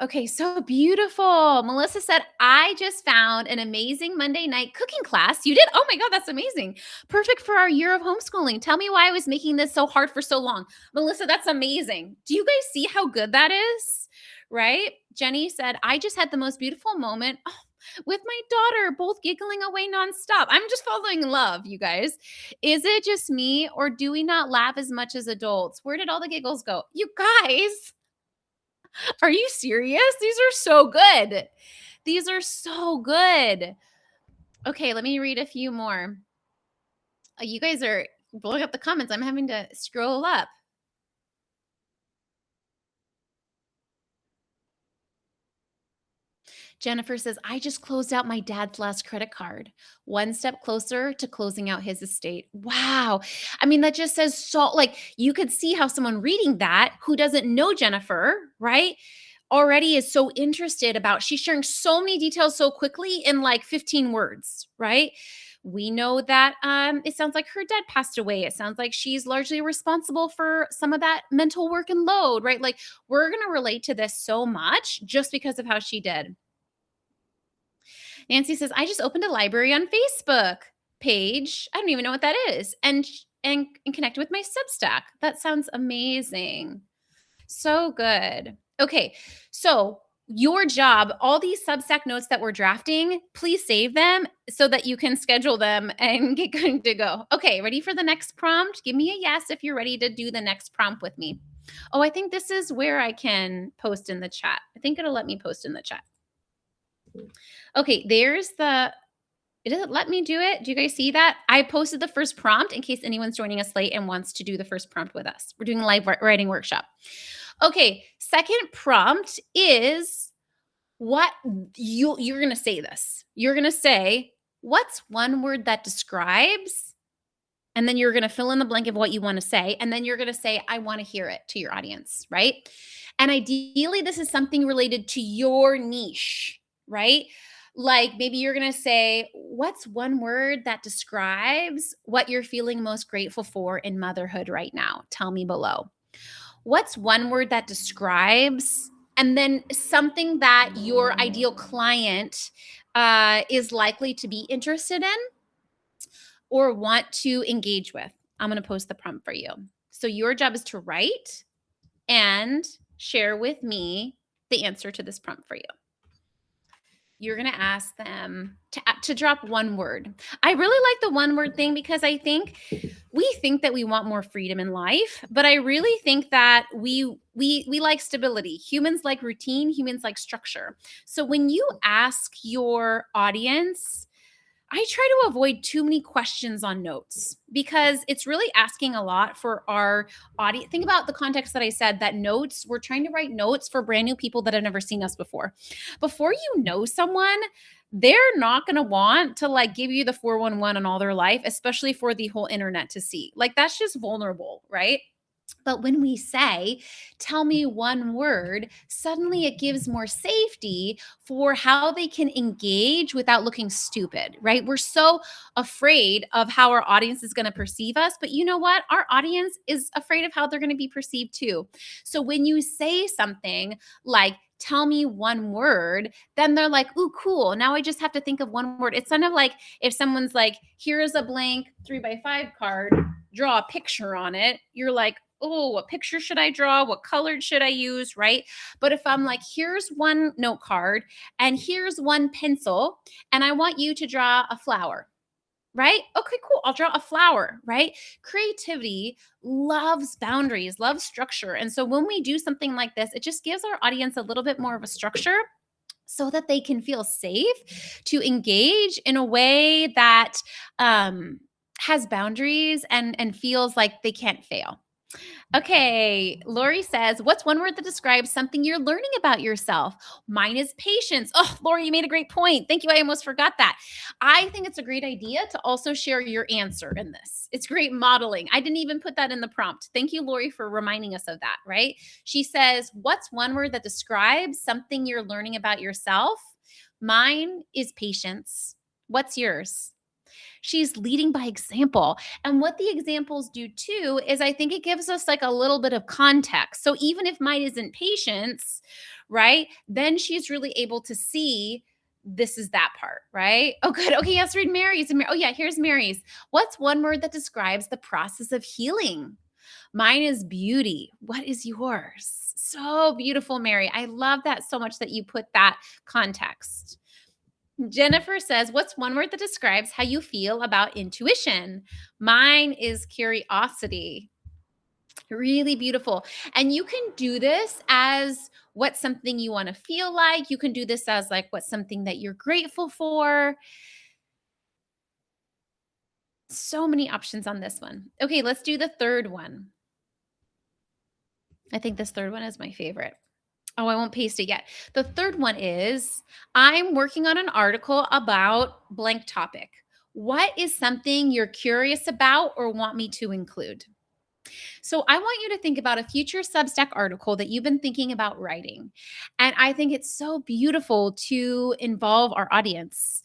Speaker 1: Okay, so beautiful. Melissa said, I just found an amazing Monday night cooking class. You did? Oh my God, that's amazing. Perfect for our year of homeschooling. Tell me why I was making this so hard for so long. Melissa, that's amazing. Do you guys see how good that is? Right? Jenny said, I just had the most beautiful moment with my daughter, both giggling away nonstop. I'm just falling in love, you guys. Is it just me, or do we not laugh as much as adults? Where did all the giggles go? You guys, are you serious? These are so good. These are so good. Okay, let me read a few more. You guys are blowing up the comments. I'm having to scroll up. Jennifer says, I just closed out my dad's last credit card. One step closer to closing out his estate. Wow. I mean, that just says so, like, you could see how someone reading that who doesn't know Jennifer, right? Already is so interested about she's sharing so many details so quickly in like 15 words, right? We know that it sounds like her dad passed away. It sounds like she's largely responsible for some of that mental work and load, right? Like we're going to relate to this so much just because of how she did. Nancy says, I just opened a library on Facebook page. I don't even know what that is. And connected with my Substack. That sounds amazing. So good. Okay. So your job, all these Substack notes that we're drafting, please save them so that you can schedule them and get good to go. Okay. Ready for the next prompt? Give me a yes if you're ready to do the next prompt with me. Oh, I think this is where I can post in the chat. I think it'll let me post in the chat. Okay, it doesn't let me do it. Do you guys see that? I posted the first prompt in case anyone's joining us late and wants to do the first prompt with us. We're doing a live writing workshop. Okay, second prompt is what you're going to say this. You're going to say, what's one word that describes, and then you're going to fill in the blank of what you want to say, and then you're going to say, I want to hear it to your audience, right? And ideally, this is something related to your niche, right? Like maybe you're going to say, what's one word that describes what you're feeling most grateful for in motherhood right now? Tell me below. What's one word that describes, and then something that your ideal client is likely to be interested in or want to engage with? I'm going to post the prompt for you. So your job is to write and share with me the answer to this prompt for you. You're going to ask them to drop one word. I really like the one word thing because I think we think that we want more freedom in life, but I really think that we like stability. Humans like routine, humans like structure. So when you ask your audience, I try to avoid too many questions on notes because it's really asking a lot for our audience. Think about the context that I said that notes, we're trying to write notes for brand new people that have never seen us before. Before you know someone, they're not going to want to like give you the 411 on all their life, especially for the whole internet to see. Like that's just vulnerable, right? But when we say, tell me one word, suddenly it gives more safety for how they can engage without looking stupid, right? We're so afraid of how our audience is going to perceive us. But you know what? Our audience is afraid of how they're going to be perceived too. So when you say something like, tell me one word, then they're like, ooh, cool. Now I just have to think of one word. It's kind of like if someone's like, here's a blank 3x5 card, draw a picture on it. You're like, oh, what picture should I draw? What color should I use? Right. But if I'm like, here's one note card and here's one pencil, and I want you to draw a flower. Right. Okay, cool. I'll draw a flower. Right. Creativity loves boundaries, loves structure. And so when we do something like this, it just gives our audience a little bit more of a structure so that they can feel safe to engage in a way that um, has boundaries and feels like they can't fail. Okay, Lori says, what's one word that describes something you're learning about yourself? Mine is patience. Oh, Lori, you made a great point. Thank you. I almost forgot that. I think it's a great idea to also share your answer in this. It's great modeling. I didn't even put that in the prompt. Thank you, Lori, for reminding us of that, right? She says, what's one word that describes something you're learning about yourself? Mine is patience. What's yours? She's leading by example. And what the examples do too is I think it gives us like a little bit of context. So even if mine isn't patience, right? Then she's really able to see this is that part, right? Oh, good. Okay, yes, read Mary's. Oh, yeah, here's Mary's. What's one word that describes the process of healing? Mine is beauty. What is yours? So beautiful, Mary. I love that so much that you put that context. Jennifer says, what's one word that describes how you feel about intuition? Mine is curiosity. Really beautiful. And you can do this as what's something you want to feel like. You can do this as like what's something that you're grateful for. So many options on this one. Okay, let's do the third one. I think this third one is my favorite. Oh, I won't paste it yet. The third one is I'm working on an article about blank topic. What is something you're curious about or want me to include? So I want you to think about a future Substack article that you've been thinking about writing. And I think it's so beautiful to involve our audience.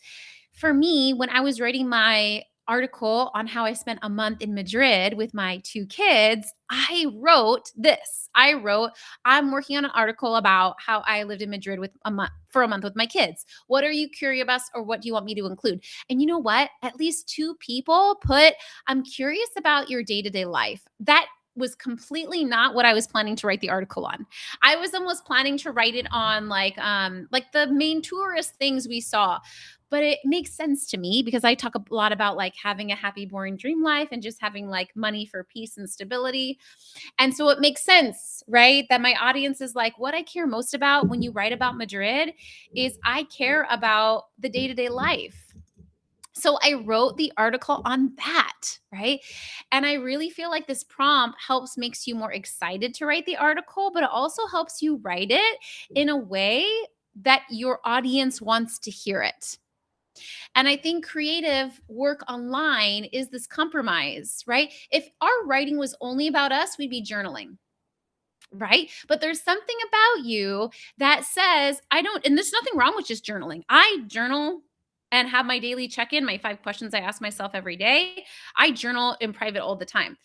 Speaker 1: For me, when I was writing my article on how I spent a month in Madrid with my two kids, I wrote this. I wrote, I'm working on an article about how I lived in Madrid with a month with my kids. What are you curious about or what do you want me to include? And you know what? At least two people put, I'm curious about your day-to-day life. That was completely not what I was planning to write the article on. I was almost planning to write it on like the main tourist things we saw. But it makes sense to me because I talk a lot about like having a happy, boring dream life and just having like money for peace and stability. And so it makes sense, right? That my audience is like, what I care most about when you write about Madrid is I care about the day to day life. So I wrote the article on that, right? And I really feel like this prompt makes you more excited to write the article, but it also helps you write it in a way that your audience wants to hear it. And I think creative work online is this compromise, right? If our writing was only about us, we'd be journaling, right? But there's something about you that says, I don't, and there's nothing wrong with just journaling. I journal and have my daily check in, my 5 questions I ask myself every day. I journal in private all the time.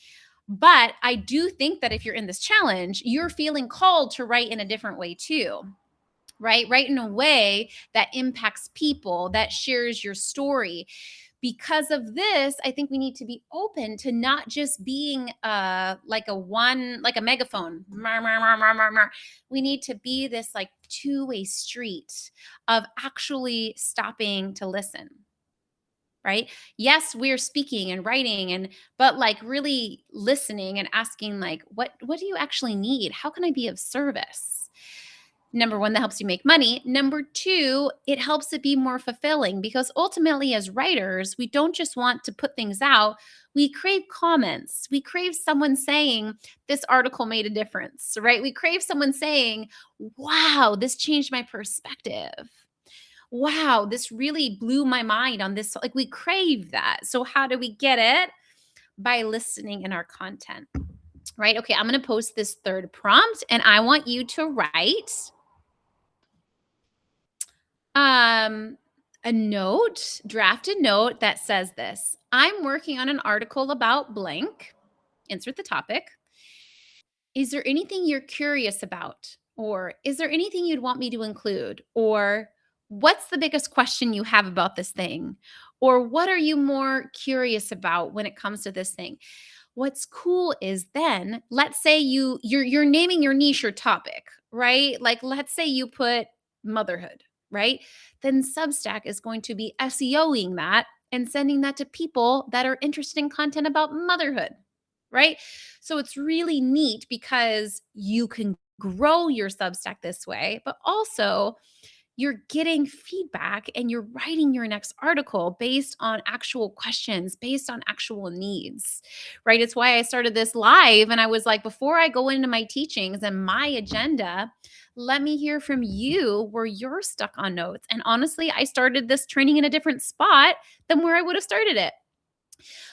Speaker 1: But I do think that if you're in this challenge, you're feeling called to write in a different way too, right? Write in a way that impacts people, that shares your story. Because of this, I think we need to be open to not just being like a megaphone. We need to be this like two-way street of actually stopping to listen. Right? Yes, we're speaking and writing but like really listening and asking like what do you actually need? How can I be of service? Number one, that helps you make money. Number two, it helps it be more fulfilling because ultimately, as writers, we don't just want to put things out. We crave comments. We crave someone saying, this article made a difference, right? We crave someone saying, wow, this changed my perspective. Wow, this really blew my mind on this. Like we crave that. So, how do we get it? By listening in our content, right? Okay, I'm going to post this third prompt and I want you to write um a note, draft a note that says this. I'm working on an article about blank. Insert the topic. Is there anything you're curious about? Or is there anything you'd want me to include? Or what's the biggest question you have about this thing? Or what are you more curious about when it comes to this thing? What's cool is then let's say you're naming your niche or topic, right? Like let's say you put motherhood, right? Then Substack is going to be SEOing that and sending that to people that are interested in content about motherhood, right? So it's really neat because you can grow your Substack this way, but also you're getting feedback and you're writing your next article based on actual questions, based on actual needs, right? It's why I started this live. And I was like, before I go into my teachings and my agenda, let me hear from you where you're stuck on notes. And honestly, I started this training in a different spot than where I would have started it.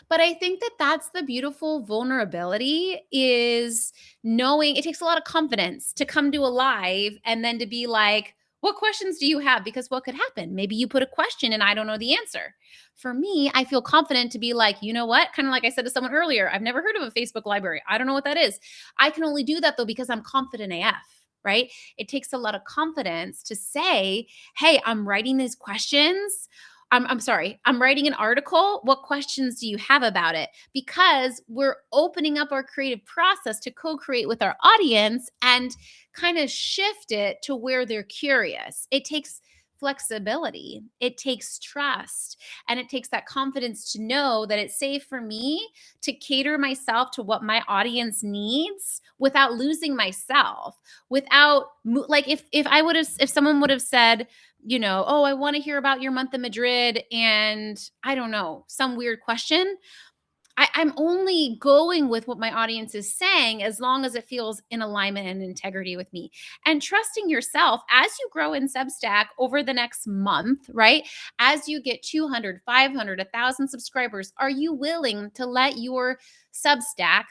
Speaker 1: But I think that that's the beautiful vulnerability is knowing it takes a lot of confidence to come to a live and then to be like, what questions do you have? Because what could happen? Maybe you put a question and I don't know the answer. For me, I feel confident to be like, you know what? Kind of like I said to someone earlier, I've never heard of a Facebook library. I don't know what that is. I can only do that though because I'm confident AF, right? It takes a lot of confidence to say, hey, I'm writing these questions. I'm sorry, I'm writing an article. What questions do you have about it? Because we're opening up our creative process to co create with our audience and kind of shift it to where they're curious. It takes flexibility, it takes trust, and it takes that confidence to know that it's safe for me to cater myself to what my audience needs without losing myself, without like if I would have if someone would have said, you know, oh, I want to hear about your month in Madrid and I don't know, some weird question. I'm only going with what my audience is saying as long as it feels in alignment and integrity with me. And trusting yourself as you grow in Substack over the next month, right? As you get 200, 500, 1,000 subscribers, are you willing to let your Substack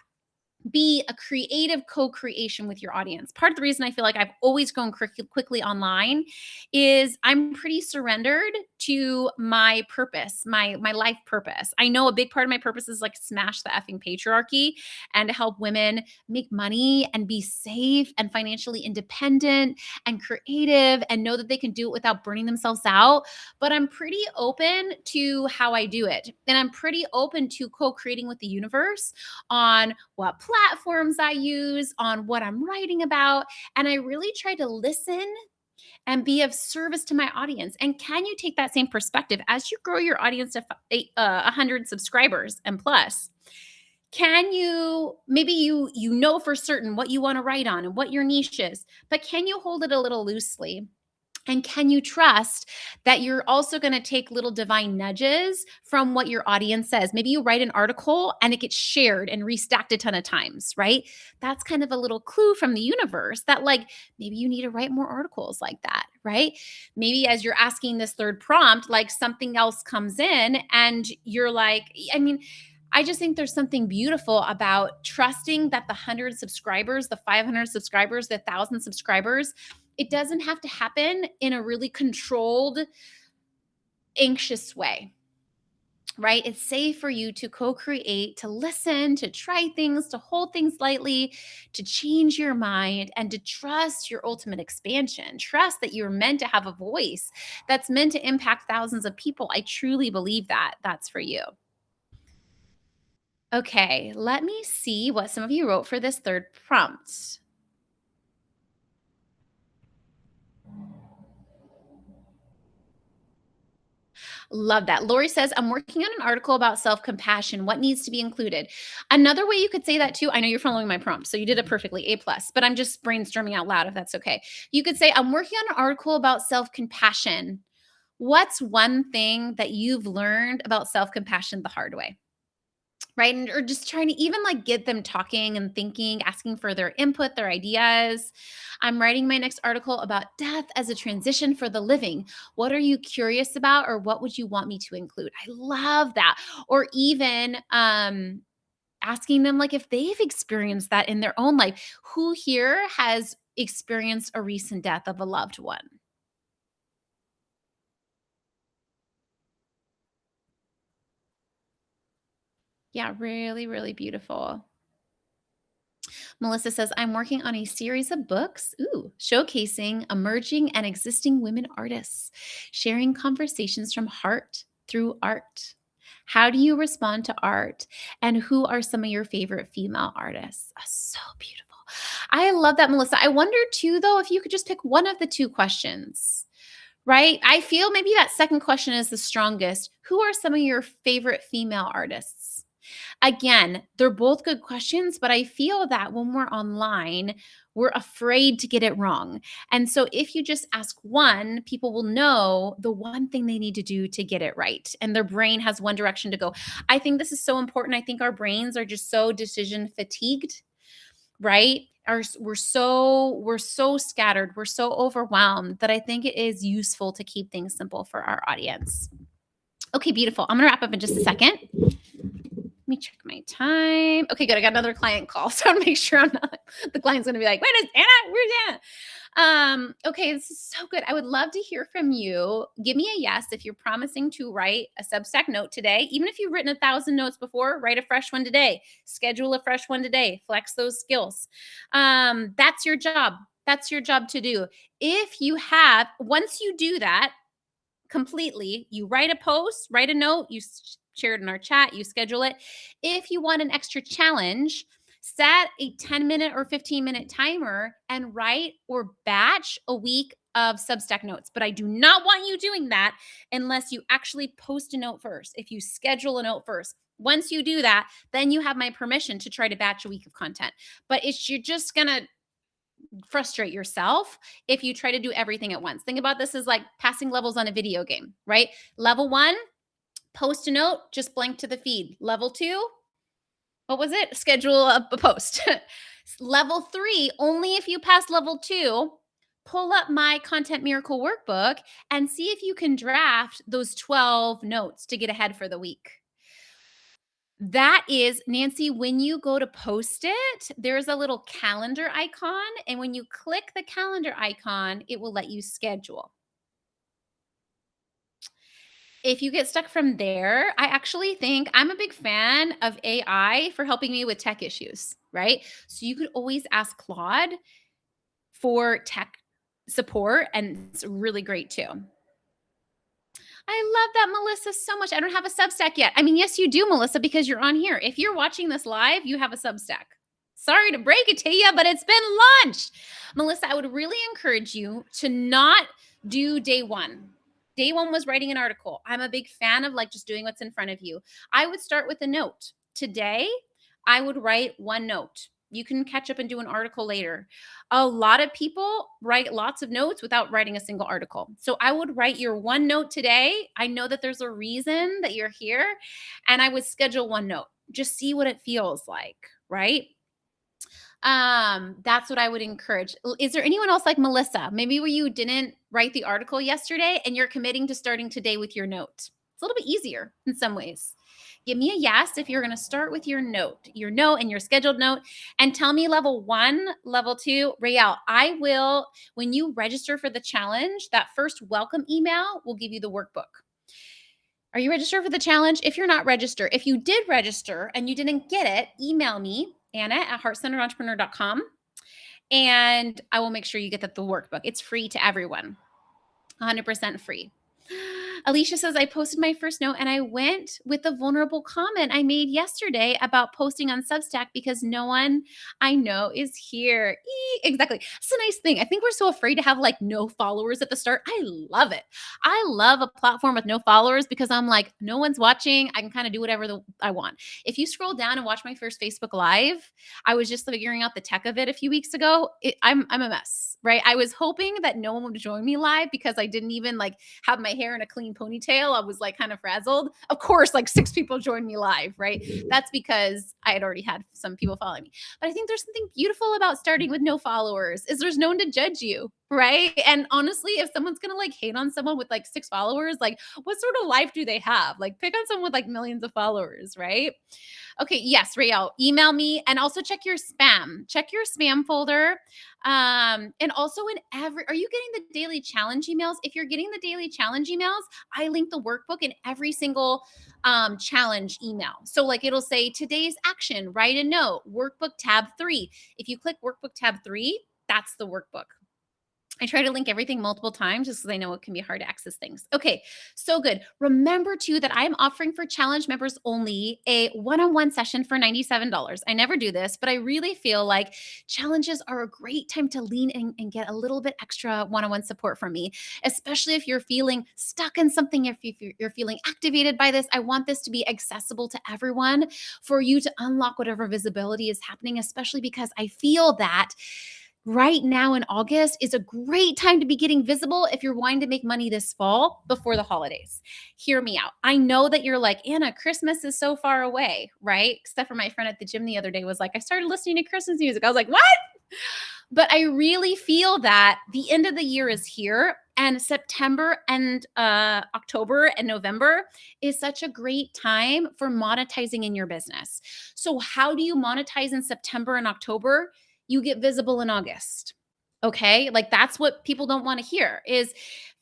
Speaker 1: be a creative co-creation with your audience? Part of the reason I feel like I've always grown quickly online is I'm pretty surrendered to my purpose, my life purpose. I know a big part of my purpose is like smash the effing patriarchy and to help women make money and be safe and financially independent and creative and know that they can do it without burning themselves out. But I'm pretty open to how I do it. And I'm pretty open to co-creating with the universe on what platforms I use, on what I'm writing about. And I really try to listen and be of service to my audience. And can you take that same perspective as you grow your audience to 100 subscribers and plus? Can you maybe you know for certain what you want to write on and what your niche is, but can you hold it a little loosely? And can you trust that you're also going to take little divine nudges from what your audience says? Maybe you write an article and it gets shared and restacked a ton of times, right? That's kind of a little clue from the universe that, like, maybe you need to write more articles like that, right? Maybe as you're asking this third prompt, like something else comes in and you're like, I mean, I just think there's something beautiful about trusting that the 100 subscribers, the 500 subscribers, the 1,000 subscribers, it doesn't have to happen in a really controlled, anxious way, right? It's safe for you to co create, to listen, to try things, to hold things lightly, to change your mind, and to trust your ultimate expansion. Trust that you're meant to have a voice that's meant to impact thousands of people. I truly believe that that's for you. Okay, let me see what some of you wrote for this third prompt. Love that. Lori says, I'm working on an article about self compassion. What needs to be included? Another way you could say that too, I know you're following my prompt, so you did it perfectly, A plus, but I'm just brainstorming out loud if that's okay. You could say, I'm working on an article about self compassion. What's one thing that you've learned about self compassion the hard way? Right? And or just trying to even like get them talking and thinking, asking for their input, their ideas. I'm writing my next article about death as a transition for the living. What are you curious about, or what would you want me to include? I love that. Or even asking them like if they've experienced that in their own life. Who here has experienced a recent death of a loved one? Yeah, really, really beautiful. Melissa says, I'm working on a series of books, showcasing emerging and existing women artists, sharing conversations from heart through art. How do you respond to art? And who are some of your favorite female artists? So beautiful. I love that, Melissa. I wonder too, though, if you could just pick one of the two questions, right? I feel maybe that second question is the strongest. Who are some of your favorite female artists? Again, they're both good questions, but I feel that when we're online, we're afraid to get it wrong. And so if you just ask one, people will know the one thing they need to do to get it right. And their brain has one direction to go. I think this is so important. I think our brains are just so decision fatigued, right? We're so scattered, we're so overwhelmed that I think it is useful to keep things simple for our audience. Okay, beautiful. I'm gonna wrap up in just a second. Let me check my time. Okay, good. I got another client call. So I want to make sure I'm not, the client's going to be like, wait, is Anna? Where's Anna? Okay, this is so good. I would love to hear from you. Give me a yes if you're promising to write a Substack note today. Even if you've written 1,000 notes before, write a fresh one today. Schedule a fresh one today. Flex those skills. That's your job. That's your job to do. If you have, once you do that, completely. You write a post, write a note, share it in our chat, you schedule it. If you want an extra challenge, set a 10-minute or 15-minute timer and write or batch a week of Substack notes. But I do not want you doing that unless you actually post a note first. If you schedule a note first, once you do that, then you have my permission to try to batch a week of content. But you're just gonna frustrate yourself if you try to do everything at once. Think about this as like passing levels on a video game, right? Level 1, post a note, just blank to the feed. Level 2, what was it? Schedule a post. Level 3, only if you pass level 2, pull up my Content Miracle workbook and see if you can draft those 12 notes to get ahead for the week. That is, Nancy, when you go to post it, there's a little calendar icon. And when you click the calendar icon, it will let you schedule. If you get stuck from there, I actually think I'm a big fan of AI for helping me with tech issues, right? So you could always ask Claude for tech support, and it's really great too. I love that, Melissa, so much. I don't have a Substack yet. I mean, yes, you do, Melissa, because you're on here. If you're watching this live, you have a Substack. Sorry to break it to you, but it's been launched. Melissa, I would really encourage you to not do day one. Day one was writing an article. I'm a big fan of like just doing what's in front of you. I would start with a note. Today, I would write one note. You can catch up and do an article later. A lot of people write lots of notes without writing a single article. So I would write your one note today. I know that there's a reason that you're here, and I would schedule one note. Just see what it feels like, right? That's what I would encourage. Is there anyone else like Melissa? Maybe where you didn't write the article yesterday and you're committing to starting today with your note. It's a little bit easier in some ways. Give me a yes if you're going to start with your note and your scheduled note, and tell me level 1, level 2. Rael, I will, when you register for the challenge, that first welcome email will give you the workbook. Are you registered for the challenge? If you're not registered, if you did register and you didn't get it, email me, Anna@heartcenteredentrepreneur.com, and I will make sure you get the workbook. It's free to everyone, 100% free. Alicia says, I posted my first note and I went with the vulnerable comment I made yesterday about posting on Substack because no one I know is here. Exactly. It's a nice thing. I think we're so afraid to have like no followers at the start. I love it. I love a platform with no followers because I'm like, no one's watching. I can kind of do whatever I want. If you scroll down and watch my first Facebook Live, I was just figuring out the tech of it a few weeks ago. I'm a mess, right? I was hoping that no one would join me live because I didn't even like have my hair in a clean ponytail. I was like kind of frazzled. Of course, like 6 people joined me live, right? That's because I had already had some people following me. But I think there's something beautiful about starting with no followers is there's no one to judge you, right? And honestly, if someone's going to like hate on someone with like 6 followers, like what sort of life do they have? Like pick on someone with like millions of followers, right? Okay, yes, Rael, email me and also check your spam. Check your spam folder. And also are you getting the daily challenge emails? If you're getting the daily challenge emails, I link the workbook in every single challenge email. So like it'll say today's action, write a note, workbook tab 3. If you click workbook tab 3, that's the workbook. I try to link everything multiple times just because I know it can be hard to access things. Okay, so good. Remember too that I'm offering for challenge members only a one-on-one session for $97. I never do this, but I really feel like challenges are a great time to lean in and get a little bit extra one-on-one support from me, especially if you're feeling stuck in something, if you're feeling activated by this. I want this to be accessible to everyone for you to unlock whatever visibility is happening, especially because I feel that right now in August is a great time to be getting visible if you're wanting to make money this fall before the holidays. Hear me out. I know that you're like, Anna, Christmas is so far away, right? Except for my friend at the gym the other day was like, I started listening to Christmas music. I was like, what? But I really feel that the end of the year is here, and September and October and November is such a great time for monetizing in your business. So how do you monetize in September and October? You get visible in August. Okay? Like that's what people don't want to hear is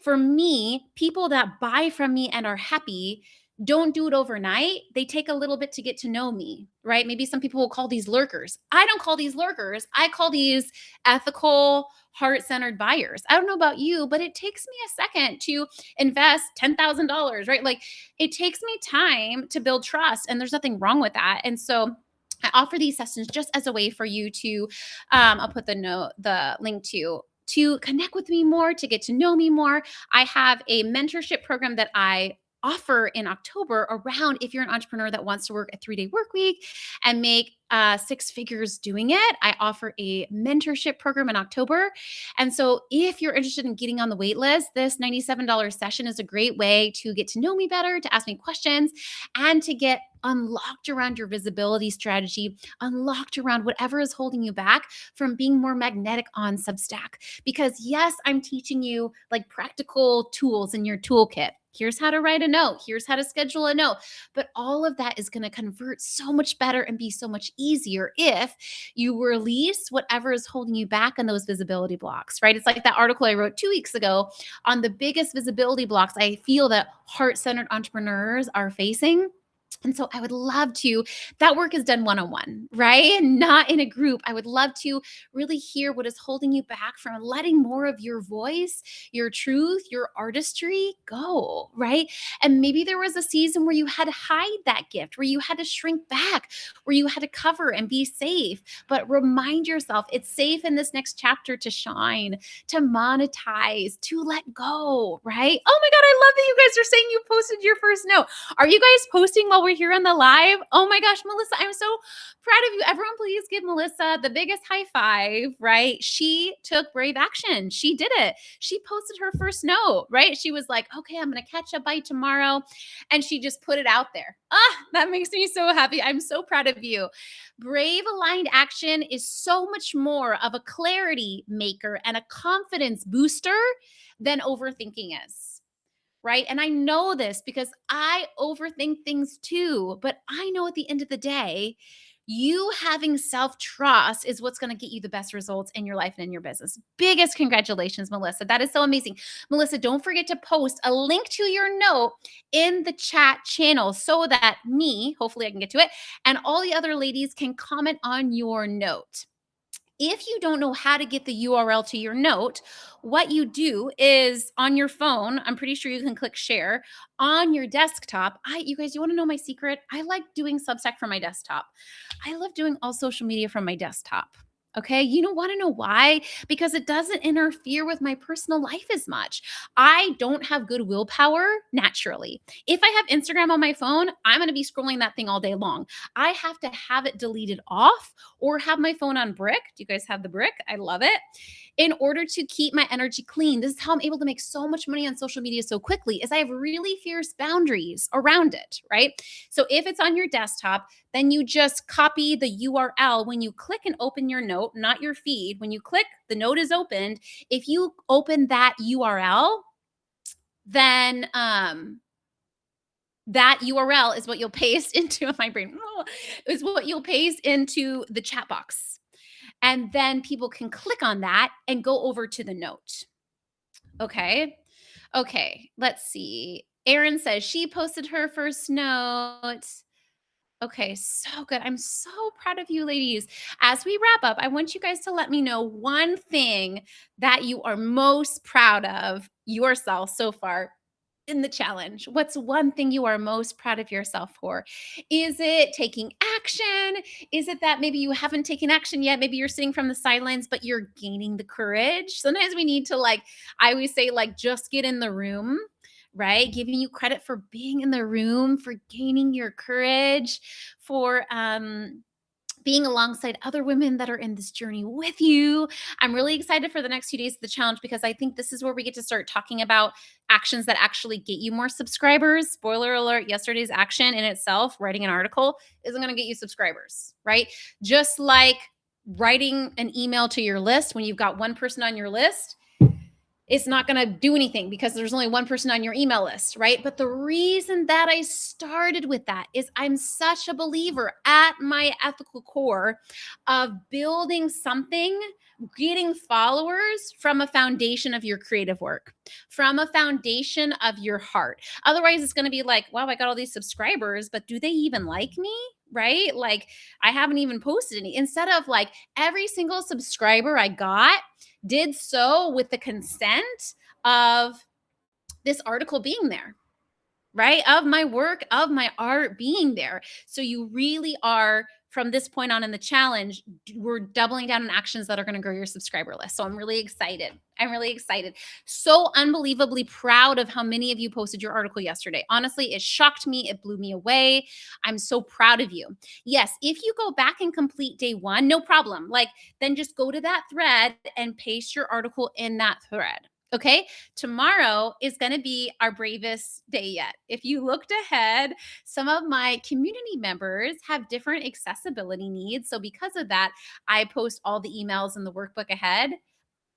Speaker 1: for me, people that buy from me and are happy don't do it overnight. They take a little bit to get to know me, right? Maybe some people will call these lurkers. I don't call these lurkers. I call these ethical, heart-centered buyers. I don't know about you, but it takes me a second to invest $10,000, right? Like it takes me time to build trust, and there's nothing wrong with that. And so I offer these sessions just as a way for you to, I'll put the link to connect with me more, to get to know me more. I have a mentorship program that I offer in October around if you're an entrepreneur that wants to work a 3-day work week and make 6 figures doing it. I offer a mentorship program in October. And so if you're interested in getting on the wait list, this $97 session is a great way to get to know me better, to ask me questions, and to get unlocked around your visibility strategy, unlocked around whatever is holding you back from being more magnetic on Substack. Because yes, I'm teaching you like practical tools in your toolkit. Here's how to write a note. Here's how to schedule a note. But all of that is going to convert so much better and be so much easier if you release whatever is holding you back on those visibility blocks, right? It's like that article I wrote 2 weeks ago on the biggest visibility blocks I feel that heart-centered entrepreneurs are facing. And so I would love to, that work is done one-on-one, right? Not in a group. I would love to really hear what is holding you back from letting more of your voice, your truth, your artistry go, right? And maybe there was a season where you had to hide that gift, where you had to shrink back, where you had to cover and be safe. But remind yourself it's safe in this next chapter to shine, to monetize, to let go, right? Oh my God, I love that you guys are saying you posted your first note. Are you guys posting while we're here on the live? Oh my gosh, Melissa, I'm so proud of you. Everyone, please give Melissa the biggest high five, right? She took brave action. She did it. She posted her first note, right? She was like, okay, I'm going to catch a bite tomorrow. And she just put it out there. That makes me so happy. I'm so proud of you. Brave aligned action is so much more of a clarity maker and a confidence booster than overthinking is. Right. And I know this because I overthink things too. But I know at the end of the day, you having self-trust is what's going to get you the best results in your life and in your business. Biggest congratulations, Melissa. That is so amazing. Melissa, don't forget to post a link to your note in the chat channel so that me, hopefully I can get to it, and all the other ladies can comment on your note. If you don't know how to get the URL to your note, what you do is on your phone, I'm pretty sure you can click share on your desktop. You guys, you want to know my secret? I like doing Substack from my desktop. I love doing all social media from my desktop. Okay. You don't want to know why? Because it doesn't interfere with my personal life as much. I don't have good willpower naturally. If I have Instagram on my phone, I'm going to be scrolling that thing all day long. I have to have it deleted off or have my phone on brick. Do you guys have the brick? I love it. In order to keep my energy clean. This is how I'm able to make so much money on social media so quickly is I have really fierce boundaries around it, right? So if it's on your desktop, then you just copy the URL when you click and open your note, not your feed. When you click, the note is opened. If you open that URL, then that URL is what you'll paste into my brain. Is what you'll paste into the chat box. And then people can click on that and go over to the note. Okay. Okay. Let's see. Erin says she posted her first note. Okay, so good. I'm so proud of you, ladies. As we wrap up, I want you guys to let me know one thing that you are most proud of yourself so far in the challenge. What's one thing you are most proud of yourself for? Is it taking action? Is it that maybe you haven't taken action yet? Maybe you're sitting from the sidelines, but you're gaining the courage. Sometimes we need to, like, I always say, like, just get in the room, right? Giving you credit for being in the room, for gaining your courage, for being alongside other women that are in this journey with you. I'm really excited for the next few days of the challenge because I think this is where we get to start talking about actions that actually get you more subscribers. Spoiler alert, yesterday's action in itself, writing an article, isn't going to get you subscribers, right? Just like writing an email to your list when you've got one person on your list, it's not going to do anything because there's only one person on your email list, right? But the reason that I started with that is I'm such a believer at my ethical core of building something, getting followers from a foundation of your creative work, from a foundation of your heart. Otherwise, it's going to be like, wow, I got all these subscribers, but do they even like me? Right? Like, I haven't even posted any. Instead of like every single subscriber I got did so with the consent of this article being there, right? Of my work, of my art being there. So you really are, from this point on in the challenge, we're doubling down on actions that are going to grow your subscriber list. So I'm really excited. I'm really excited. So unbelievably proud of how many of you posted your article yesterday. Honestly, it shocked me. It blew me away. I'm so proud of you. Yes, if you go back and complete day one, no problem. Like, then just go to that thread and paste your article in that thread. Okay. Tomorrow is going to be our bravest day yet. If you looked ahead, some of my community members have different accessibility needs. So, because of that, I post all the emails in the workbook ahead.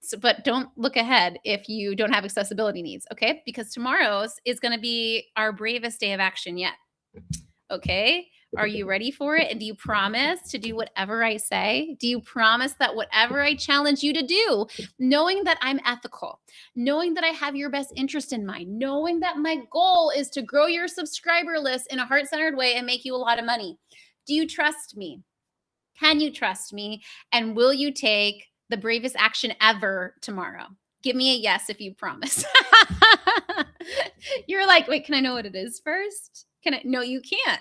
Speaker 1: So, but don't look ahead if you don't have accessibility needs. Okay. Because tomorrow's is going to be our bravest day of action yet. Okay. Are you ready for it? And do you promise to do whatever I say? Do you promise that whatever I challenge you to do, knowing that I'm ethical, knowing that I have your best interest in mind, knowing that my goal is to grow your subscriber list in a heart-centered way and make you a lot of money? Do you trust me? Can you trust me? And will you take the bravest action ever tomorrow? Give me a yes if you promise. You're like, wait, can I know what it is first? Can I? No, you can't.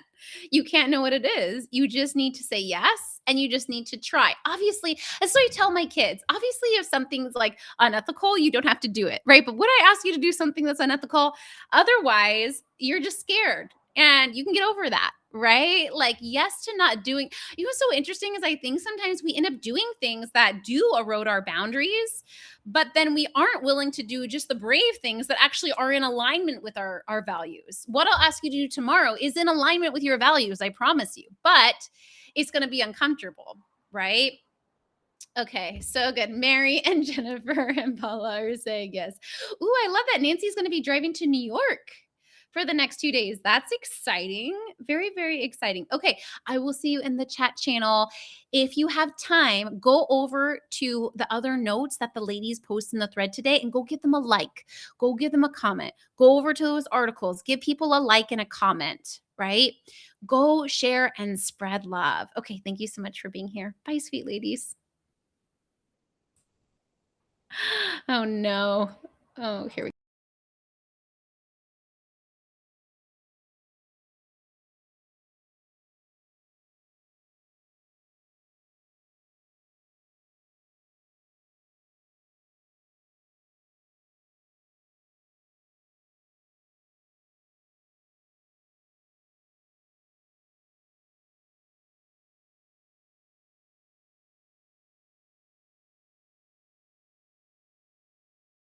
Speaker 1: You can't know what it is. You just need to say yes and you just need to try. Obviously, that's what I tell my kids. Obviously, if something's like unethical, you don't have to do it, right? But would I ask you to do something that's unethical? Otherwise, you're just scared and you can get over that, right? Like, yes to not doing. You know what's so interesting is I think sometimes we end up doing things that do erode our boundaries, but then we aren't willing to do just the brave things that actually are in alignment with our values. What I'll ask you to do tomorrow is in alignment with your values, I promise you, but it's going to be uncomfortable, right? Okay, so good. Mary and Jennifer and Paula are saying yes. Ooh, I love that. Nancy's going to be driving to New York for the next 2 days. That's exciting. Very, very exciting. Okay, I will see you in the chat channel. If you have time, go over to the other notes that the ladies post in the thread today and go give them a like. Go give them a comment. Go over to those articles. Give people a like and a comment, right? Go share and spread love. Okay, thank you so much for being here. Bye, sweet ladies. Oh, no. Oh, here we